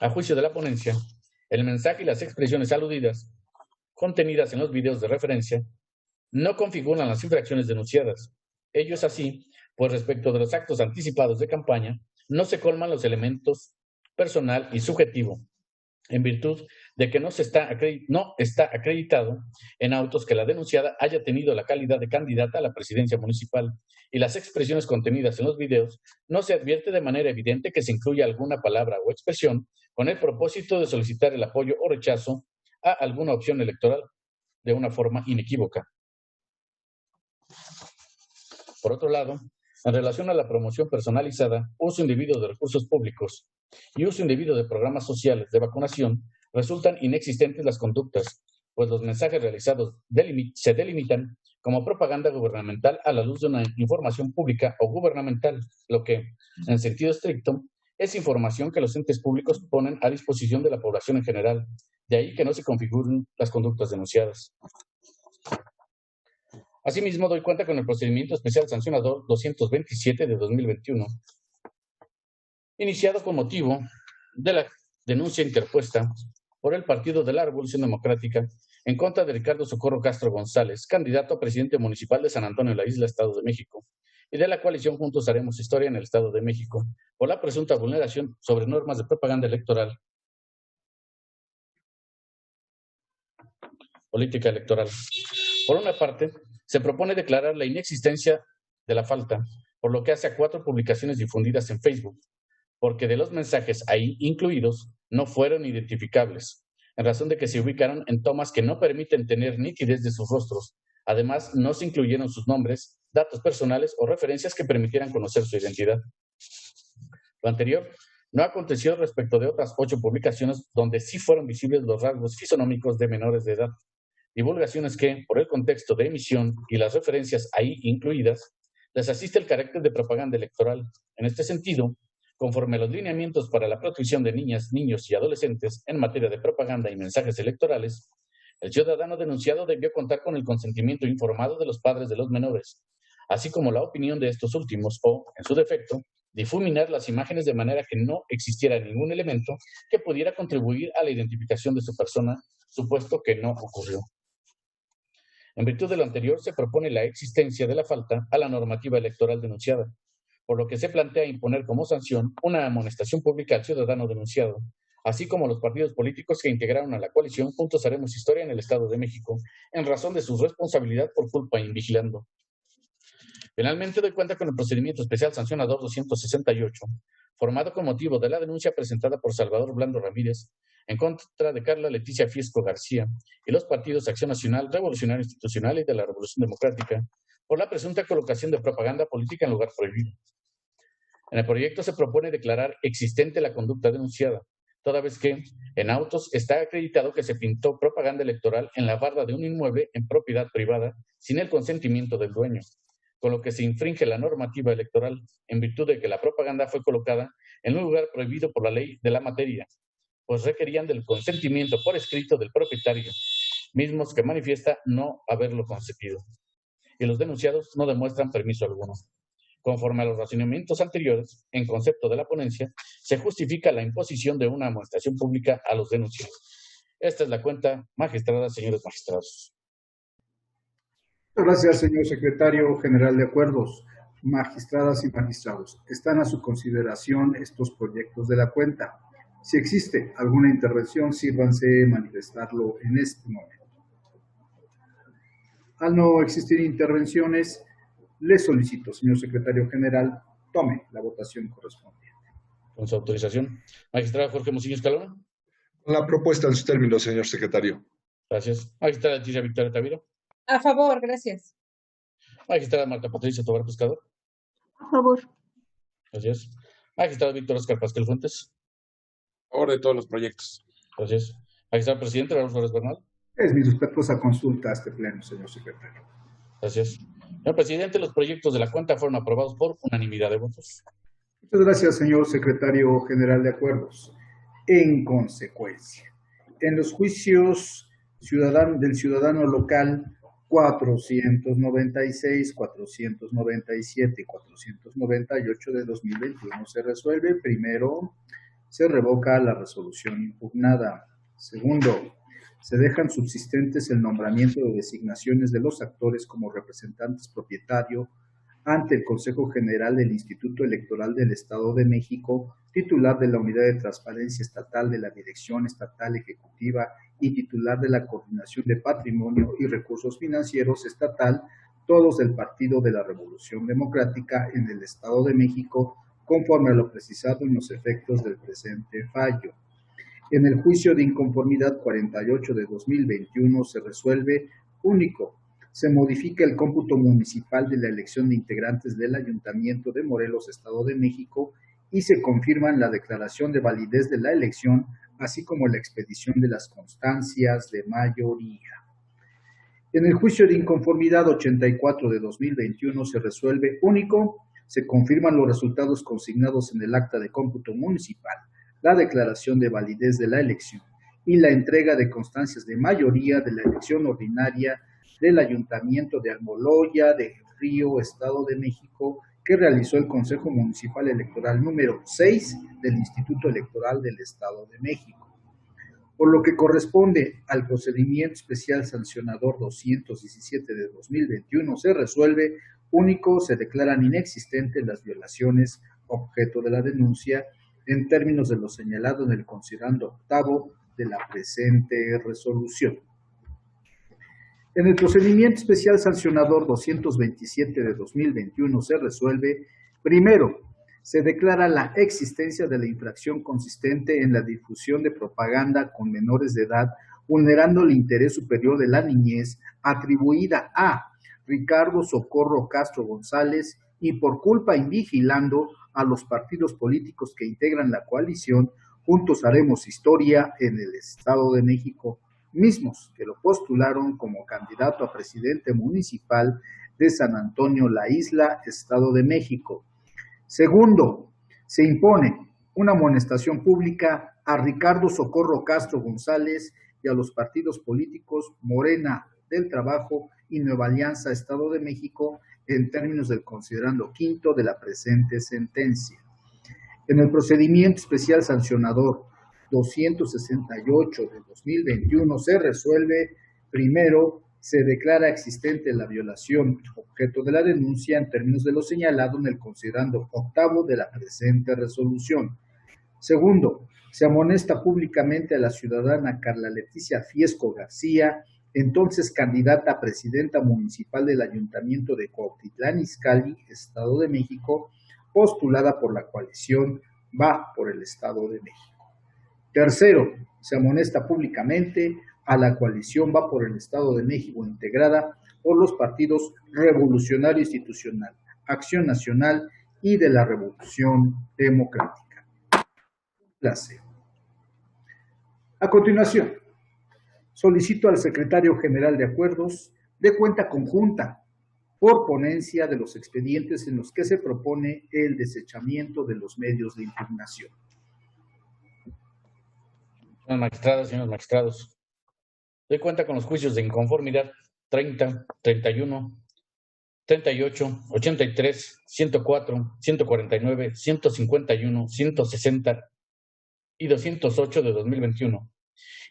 A juicio de la ponencia, el mensaje y las expresiones aludidas, contenidas en los videos de referencia, no configuran las infracciones denunciadas. Ello es así, pues respecto de los actos anticipados de campaña, no se colman los elementos personal y subjetivo, en virtud de que no está acreditado en autos que la denunciada haya tenido la calidad de candidata a la presidencia municipal y las expresiones contenidas en los videos no se advierte de manera evidente que se incluya alguna palabra o expresión con el propósito de solicitar el apoyo o rechazo a alguna opción electoral de una forma inequívoca. Por otro lado, en relación a la promoción personalizada, uso indebido de recursos públicos y uso indebido de programas sociales de vacunación, resultan inexistentes las conductas, pues los mensajes realizados se delimitan como propaganda gubernamental a la luz de una información pública o gubernamental, lo que, en sentido estricto, es información que los entes públicos ponen a disposición de la población en general, de ahí que no se configuren las conductas denunciadas. Asimismo, doy cuenta con el procedimiento especial sancionador 227 de 2021, iniciado con motivo de la denuncia interpuesta por el Partido de la Revolución Democrática en contra de Ricardo Socorro Castro González, candidato a presidente municipal de San Antonio de la Isla, Estado de México, y de la coalición Juntos Haremos Historia en el Estado de México, por la presunta vulneración sobre normas de propaganda electoral, política electoral. Por una parte, se propone declarar la inexistencia de la falta, por lo que hace a 4 publicaciones difundidas en Facebook, porque de los mensajes ahí incluidos no fueron identificables, en razón de que se ubicaron en tomas que no permiten tener nitidez de sus rostros. Además, no se incluyeron sus nombres, datos personales o referencias que permitieran conocer su identidad. Lo anterior no aconteció respecto de otras 8 publicaciones donde sí fueron visibles los rasgos fisonómicos de menores de edad, divulgaciones que, por el contexto de emisión y las referencias ahí incluidas, les asiste el carácter de propaganda electoral. En este sentido, conforme a los lineamientos para la protección de niñas, niños y adolescentes en materia de propaganda y mensajes electorales, el ciudadano denunciado debió contar con el consentimiento informado de los padres de los menores, así como la opinión de estos últimos o, en su defecto, difuminar las imágenes de manera que no existiera ningún elemento que pudiera contribuir a la identificación de su persona, supuesto que no ocurrió. En virtud de lo anterior, se propone la existencia de la falta a la normativa electoral denunciada, por lo que se plantea imponer como sanción una amonestación pública al ciudadano denunciado, así como a los partidos políticos que integraron a la coalición Juntos Haremos Historia en el Estado de México, en razón de su responsabilidad por culpa invigilando. Finalmente, doy cuenta con el procedimiento especial sancionador 268, formado con motivo de la denuncia presentada por Salvador Blando Ramírez en contra de Carla Leticia Fiesco García y los partidos Acción Nacional, Revolucionario Institucional y de la Revolución Democrática, por la presunta colocación de propaganda política en lugar prohibido. En el proyecto se propone declarar existente la conducta denunciada, toda vez que en autos está acreditado que se pintó propaganda electoral en la barda de un inmueble en propiedad privada sin el consentimiento del dueño, con lo que se infringe la normativa electoral en virtud de que la propaganda fue colocada en un lugar prohibido por la ley de la materia, pues requerían del consentimiento por escrito del propietario, mismos que manifiesta no haberlo concedido, y los denunciados no demuestran permiso alguno. Conforme a los razonamientos anteriores, en concepto de la ponencia, se justifica la imposición de una amonestación pública a los denunciados. Esta es la cuenta, magistrada, señores magistrados. Gracias, señor secretario general de Acuerdos. Magistradas y magistrados, están a su consideración estos proyectos de la cuenta. Si existe alguna intervención, sírvanse manifestarlo en este momento. Al no existir intervenciones, le solicito, señor secretario general, tome la votación correspondiente. Con su autorización. Magistrada Jorge Musillo Escalona. Con la propuesta en sus términos, señor secretario. Gracias. Magistrada Leticia Victoria Tavira. A favor, gracias. Magistrada Marta Patricia Tobar Pescador. A favor. Gracias. Magistrado Víctor Oscar Pasquel Fuentes. A favor de todos los proyectos. Gracias. Magistrado Presidente Raúl Flores Bernal. Es mi respetuosa consulta a este pleno, señor secretario. Gracias. Señor Presidente, los proyectos de la cuenta fueron aprobados por unanimidad de votos. Muchas gracias, señor secretario general de Acuerdos. En consecuencia, en los juicios del ciudadano local 496, 497 y 498 de 2021 se resuelve. Primero, se revoca la resolución impugnada. Segundo, se dejan subsistentes el nombramiento de designaciones de los actores como representantes propietario ante el Consejo General del Instituto Electoral del Estado de México, titular de la Unidad de Transparencia Estatal de la Dirección Estatal Ejecutiva y titular de la Coordinación de Patrimonio y Recursos Financieros Estatal, todos del Partido de la Revolución Democrática en el Estado de México, conforme a lo precisado en los efectos del presente fallo. En el juicio de inconformidad 48 de 2021 se resuelve único. Se modifica el cómputo municipal de la elección de integrantes del Ayuntamiento de Morelos, Estado de México, y se confirman la declaración de validez de la elección, así como la expedición de las constancias de mayoría. En el juicio de inconformidad 84 de 2021 se resuelve único. Se confirman los resultados consignados en el acta de cómputo municipal, la declaración de validez de la elección y la entrega de constancias de mayoría de la elección ordinaria del Ayuntamiento de Almoloya del Río, Estado de México, que realizó el Consejo Municipal Electoral número 6 del Instituto Electoral del Estado de México. Por lo que corresponde al procedimiento especial sancionador 217 de 2021, se resuelve único. Se declaran inexistentes las violaciones objeto de la denuncia en términos de lo señalado en el considerando octavo de la presente resolución. En el procedimiento especial sancionador 227 de 2021 se resuelve, primero, se declara la existencia de la infracción consistente en la difusión de propaganda con menores de edad, vulnerando el interés superior de la niñez, atribuida a Ricardo Socorro Castro González y por culpa invigilando a los partidos políticos que integran la coalición Juntos Haremos Historia en el Estado de México, mismos que lo postularon como candidato a presidente municipal de San Antonio La Isla, Estado de México. Segundo, se impone una amonestación pública a Ricardo Socorro Castro González y a los partidos políticos Morena del Trabajo y Nueva Alianza Estado de México en términos del considerando quinto de la presente sentencia. En el procedimiento especial sancionador 268 de 2021 se resuelve, primero, se declara existente la violación objeto de la denuncia en términos de lo señalado en el considerando octavo de la presente resolución. Segundo, se amonesta públicamente a la ciudadana Carla Leticia Fiesco García, entonces candidata a presidenta municipal del Ayuntamiento de Cuautitlán Izcalli, Estado de México, postulada por la coalición Va por el Estado de México. Tercero, se amonesta públicamente a la coalición Va por el Estado de México, integrada por los partidos Revolucionario Institucional, Acción Nacional y de la Revolución Democrática. Clase. A continuación, solicito al Secretario General de Acuerdos dé cuenta conjunta por ponencia de los expedientes en los que se propone el desechamiento de los medios de impugnación. Señores magistradas, señores magistrados, doy cuenta con los juicios de inconformidad 30, 31, 38, 83, 104, 149, 151, 160 y 208 de 2021,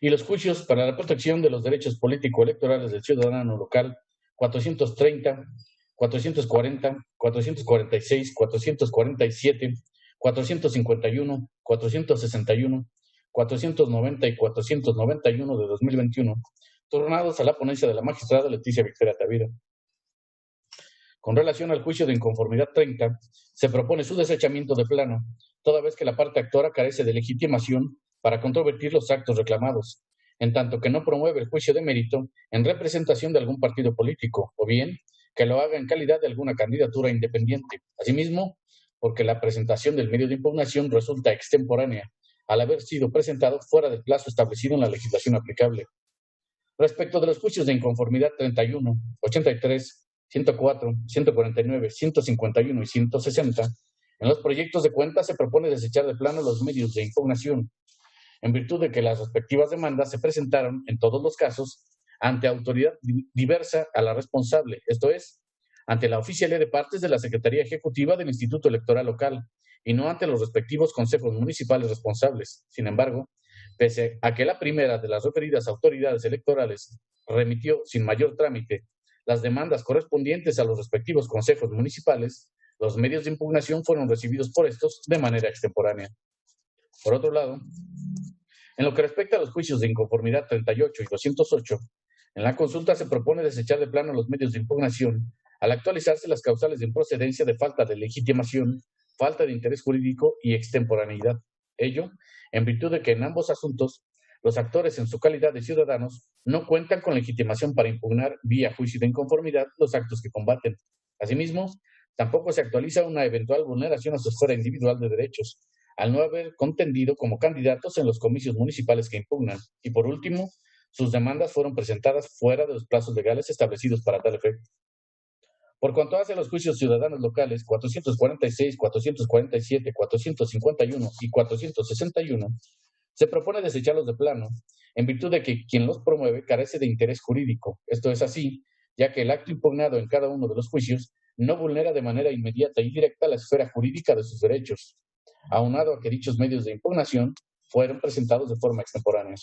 y los juicios para la protección de los derechos político-electorales del ciudadano local 430, 440, 446, 447, 451, 461, 490 y 491 de 2021, turnados a la ponencia de la magistrada Leticia Victoria Tavira. Con relación al juicio de inconformidad 30, se propone su desechamiento de plano, toda vez que la parte actora carece de legitimación para controvertir los actos reclamados, en tanto que no promueve el juicio de mérito en representación de algún partido político, o bien que lo haga en calidad de alguna candidatura independiente. Asimismo, porque la presentación del medio de impugnación resulta extemporánea, al haber sido presentado fuera del plazo establecido en la legislación aplicable. Respecto de los juicios de inconformidad 31, 83, 104, 149, 151 y 160, en los proyectos de cuenta se propone desechar de plano los medios de impugnación, en virtud de que las respectivas demandas se presentaron, en todos los casos, ante autoridad diversa a la responsable, esto es, ante la oficialía de partes de la Secretaría Ejecutiva del Instituto Electoral Local, y no ante los respectivos consejos municipales responsables. Sin embargo, pese a que la primera de las referidas autoridades electorales remitió sin mayor trámite las demandas correspondientes a los respectivos consejos municipales, los medios de impugnación fueron recibidos por estos de manera extemporánea. Por otro lado, en lo que respecta a los juicios de inconformidad 38 y 208, en la consulta se propone desechar de plano los medios de impugnación al actualizarse las causales de improcedencia de falta de legitimación, falta de interés jurídico y extemporaneidad. Ello, en virtud de que en ambos asuntos, los actores en su calidad de ciudadanos no cuentan con legitimación para impugnar vía juicio de inconformidad los actos que combaten. Asimismo, tampoco se actualiza una eventual vulneración a su esfera individual de derechos, al no haber contendido como candidatos en los comicios municipales que impugnan. Y por último, sus demandas fueron presentadas fuera de los plazos legales establecidos para tal efecto. Por cuanto hace a los juicios ciudadanos locales 446, 447, 451 y 461, se propone desecharlos de plano, en virtud de que quien los promueve carece de interés jurídico. Esto es así, ya que el acto impugnado en cada uno de los juicios no vulnera de manera inmediata y directa la esfera jurídica de sus derechos, aunado a que dichos medios de impugnación fueron presentados de forma extemporánea.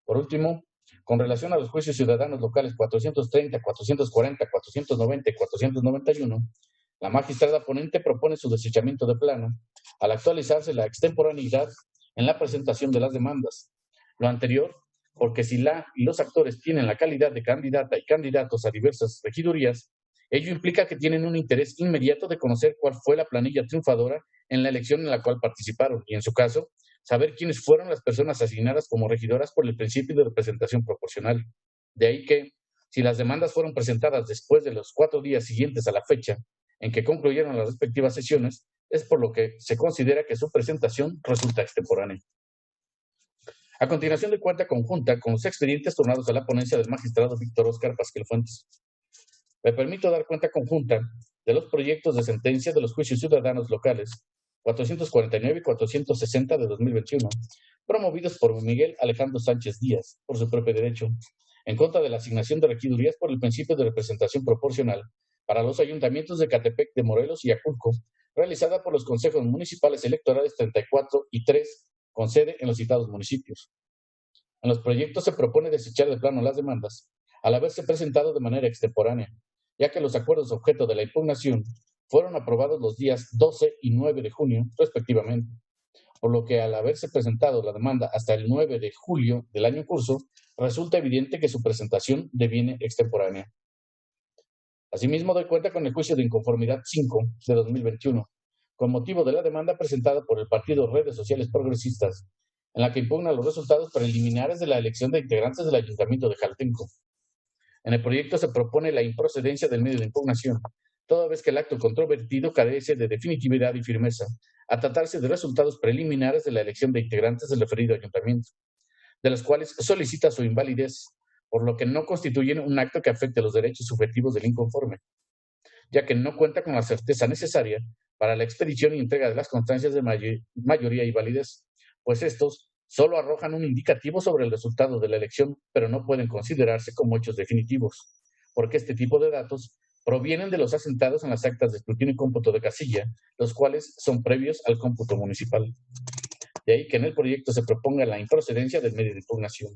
Por último, con relación a los juicios ciudadanos locales 430, 440, 490 y 491, la magistrada ponente propone su desechamiento de plano al actualizarse la extemporaneidad en la presentación de las demandas. Lo anterior, porque si la y los actores tienen la calidad de candidata y candidatos a diversas regidurías, ello implica que tienen un interés inmediato de conocer cuál fue la planilla triunfadora en la elección en la cual participaron y, en su caso, saber quiénes fueron las personas asignadas como regidoras por el principio de representación proporcional. De ahí que, si las demandas fueron presentadas después de los 4 días siguientes a la fecha en que concluyeron las respectivas sesiones, es por lo que se considera que su presentación resulta extemporánea. A continuación de cuenta conjunta con los expedientes turnados a la ponencia del magistrado Víctor Óscar Pasquel Fuentes. Me permito dar cuenta conjunta de los proyectos de sentencia de los juicios ciudadanos locales 449 y 460 de 2021, promovidos por Miguel Alejandro Sánchez Díaz, por su propio derecho, en contra de la asignación de regidurías por el principio de representación proporcional para los ayuntamientos de Catepec de Morelos y Aculco, realizada por los consejos municipales electorales 34 y 3, con sede en los citados municipios. En los proyectos se propone desechar de plano las demandas, al haberse presentado de manera extemporánea, ya que los acuerdos objeto de la impugnación fueron aprobados los días 12 y 9 de junio, respectivamente, por lo que al haberse presentado la demanda hasta el 9 de julio del año en curso, resulta evidente que su presentación deviene extemporánea. Asimismo, doy cuenta con el juicio de inconformidad 5 de 2021, con motivo de la demanda presentada por el partido Redes Sociales Progresistas, en la que impugna los resultados preliminares de la elección de integrantes del Ayuntamiento de Jaltenco. En el proyecto se propone la improcedencia del medio de impugnación, toda vez que el acto controvertido carece de definitividad y firmeza, a tratarse de resultados preliminares de la elección de integrantes del referido ayuntamiento, de los cuales solicita su invalidez, por lo que no constituyen un acto que afecte los derechos subjetivos del inconforme, ya que no cuenta con la certeza necesaria para la expedición y entrega de las constancias de mayoría y validez, pues estos solo arrojan un indicativo sobre el resultado de la elección, pero no pueden considerarse como hechos definitivos, porque este tipo de datos provienen de los asentados en las actas de escrutinio y cómputo de casilla, los cuales son previos al cómputo municipal. De ahí que en el proyecto se proponga la improcedencia del medio de impugnación.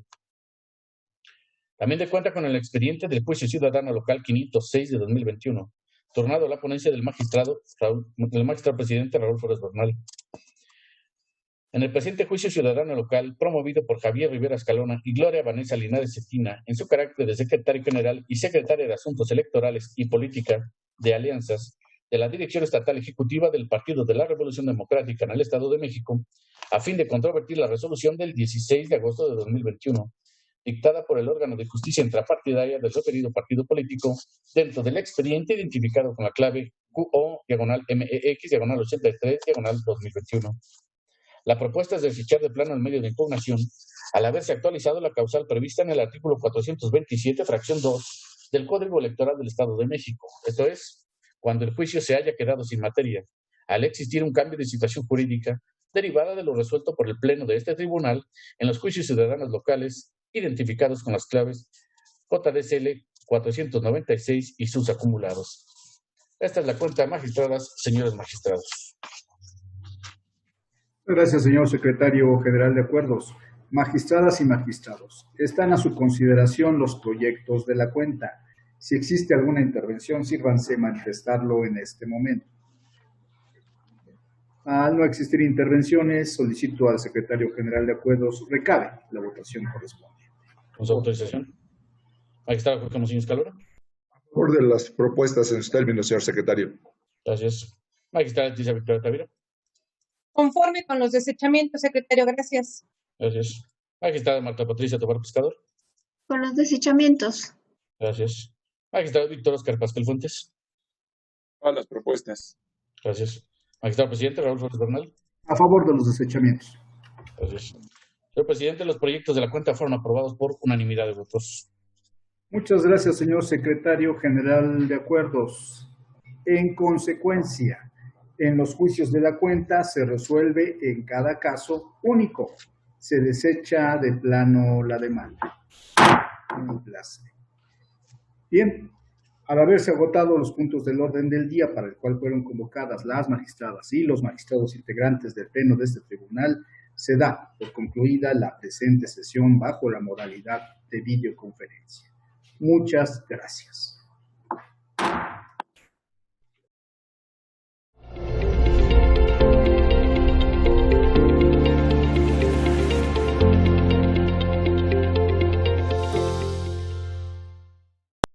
También de cuenta con el expediente del juicio ciudadano local 506 de 2021, turnado a la ponencia del magistrado presidente Raúl Flores Bernal. En el presente juicio ciudadano local, promovido por Javier Rivera Escalona y Gloria Vanessa Linares Cetina, en su carácter de secretario general y secretaria de Asuntos Electorales y Política de Alianzas de la Dirección Estatal Ejecutiva del Partido de la Revolución Democrática en el Estado de México, a fin de controvertir la resolución del 16 de agosto de 2021, dictada por el órgano de justicia intrapartidaria del referido partido político, dentro del expediente identificado con la clave QO-MEX-83-2021. La propuesta es desechar de plano el medio de impugnación, al haberse actualizado la causal prevista en el artículo 427, fracción 2, del Código Electoral del Estado de México. Esto es, cuando el juicio se haya quedado sin materia, al existir un cambio de situación jurídica derivada de lo resuelto por el Pleno de este tribunal en los juicios ciudadanos locales identificados con las claves JDCL 496 y sus acumulados. Esta es la cuenta, magistradas, señores magistrados. Gracias, señor secretario general de Acuerdos. Magistradas y magistrados, están a su consideración los proyectos de la cuenta. Si existe alguna intervención, sírvanse manifestarlo en este momento. Al no existir intervenciones, solicito al secretario general de Acuerdos recabe la votación correspondiente. Con su autorización. Magistrado Jorge Mocín Escalora. A favor de las propuestas en sus términos, señor secretario. Gracias. Magistrada Leticia Victoria Tavira. Conforme con los desechamientos, secretario, gracias. Gracias. Magistrada Marta Patricia Tobar Pescador. Con los desechamientos. Gracias. Magistrado Víctor Oscar Pascual Fuentes. Todas las propuestas. Gracias. Magistrado presidente Raúl Flores Bernal. A favor de los desechamientos. Gracias. Señor presidente, los proyectos de la cuenta fueron aprobados por unanimidad de votos. Muchas gracias, señor secretario general de Acuerdos. En consecuencia, en los juicios de la cuenta se resuelve en cada caso único. Se desecha de plano la demanda. Un placer. Bien, al haberse agotado los puntos del orden del día para el cual fueron convocadas las magistradas y los magistrados integrantes del pleno de este tribunal, se da por concluida la presente sesión bajo la modalidad de videoconferencia. Muchas gracias.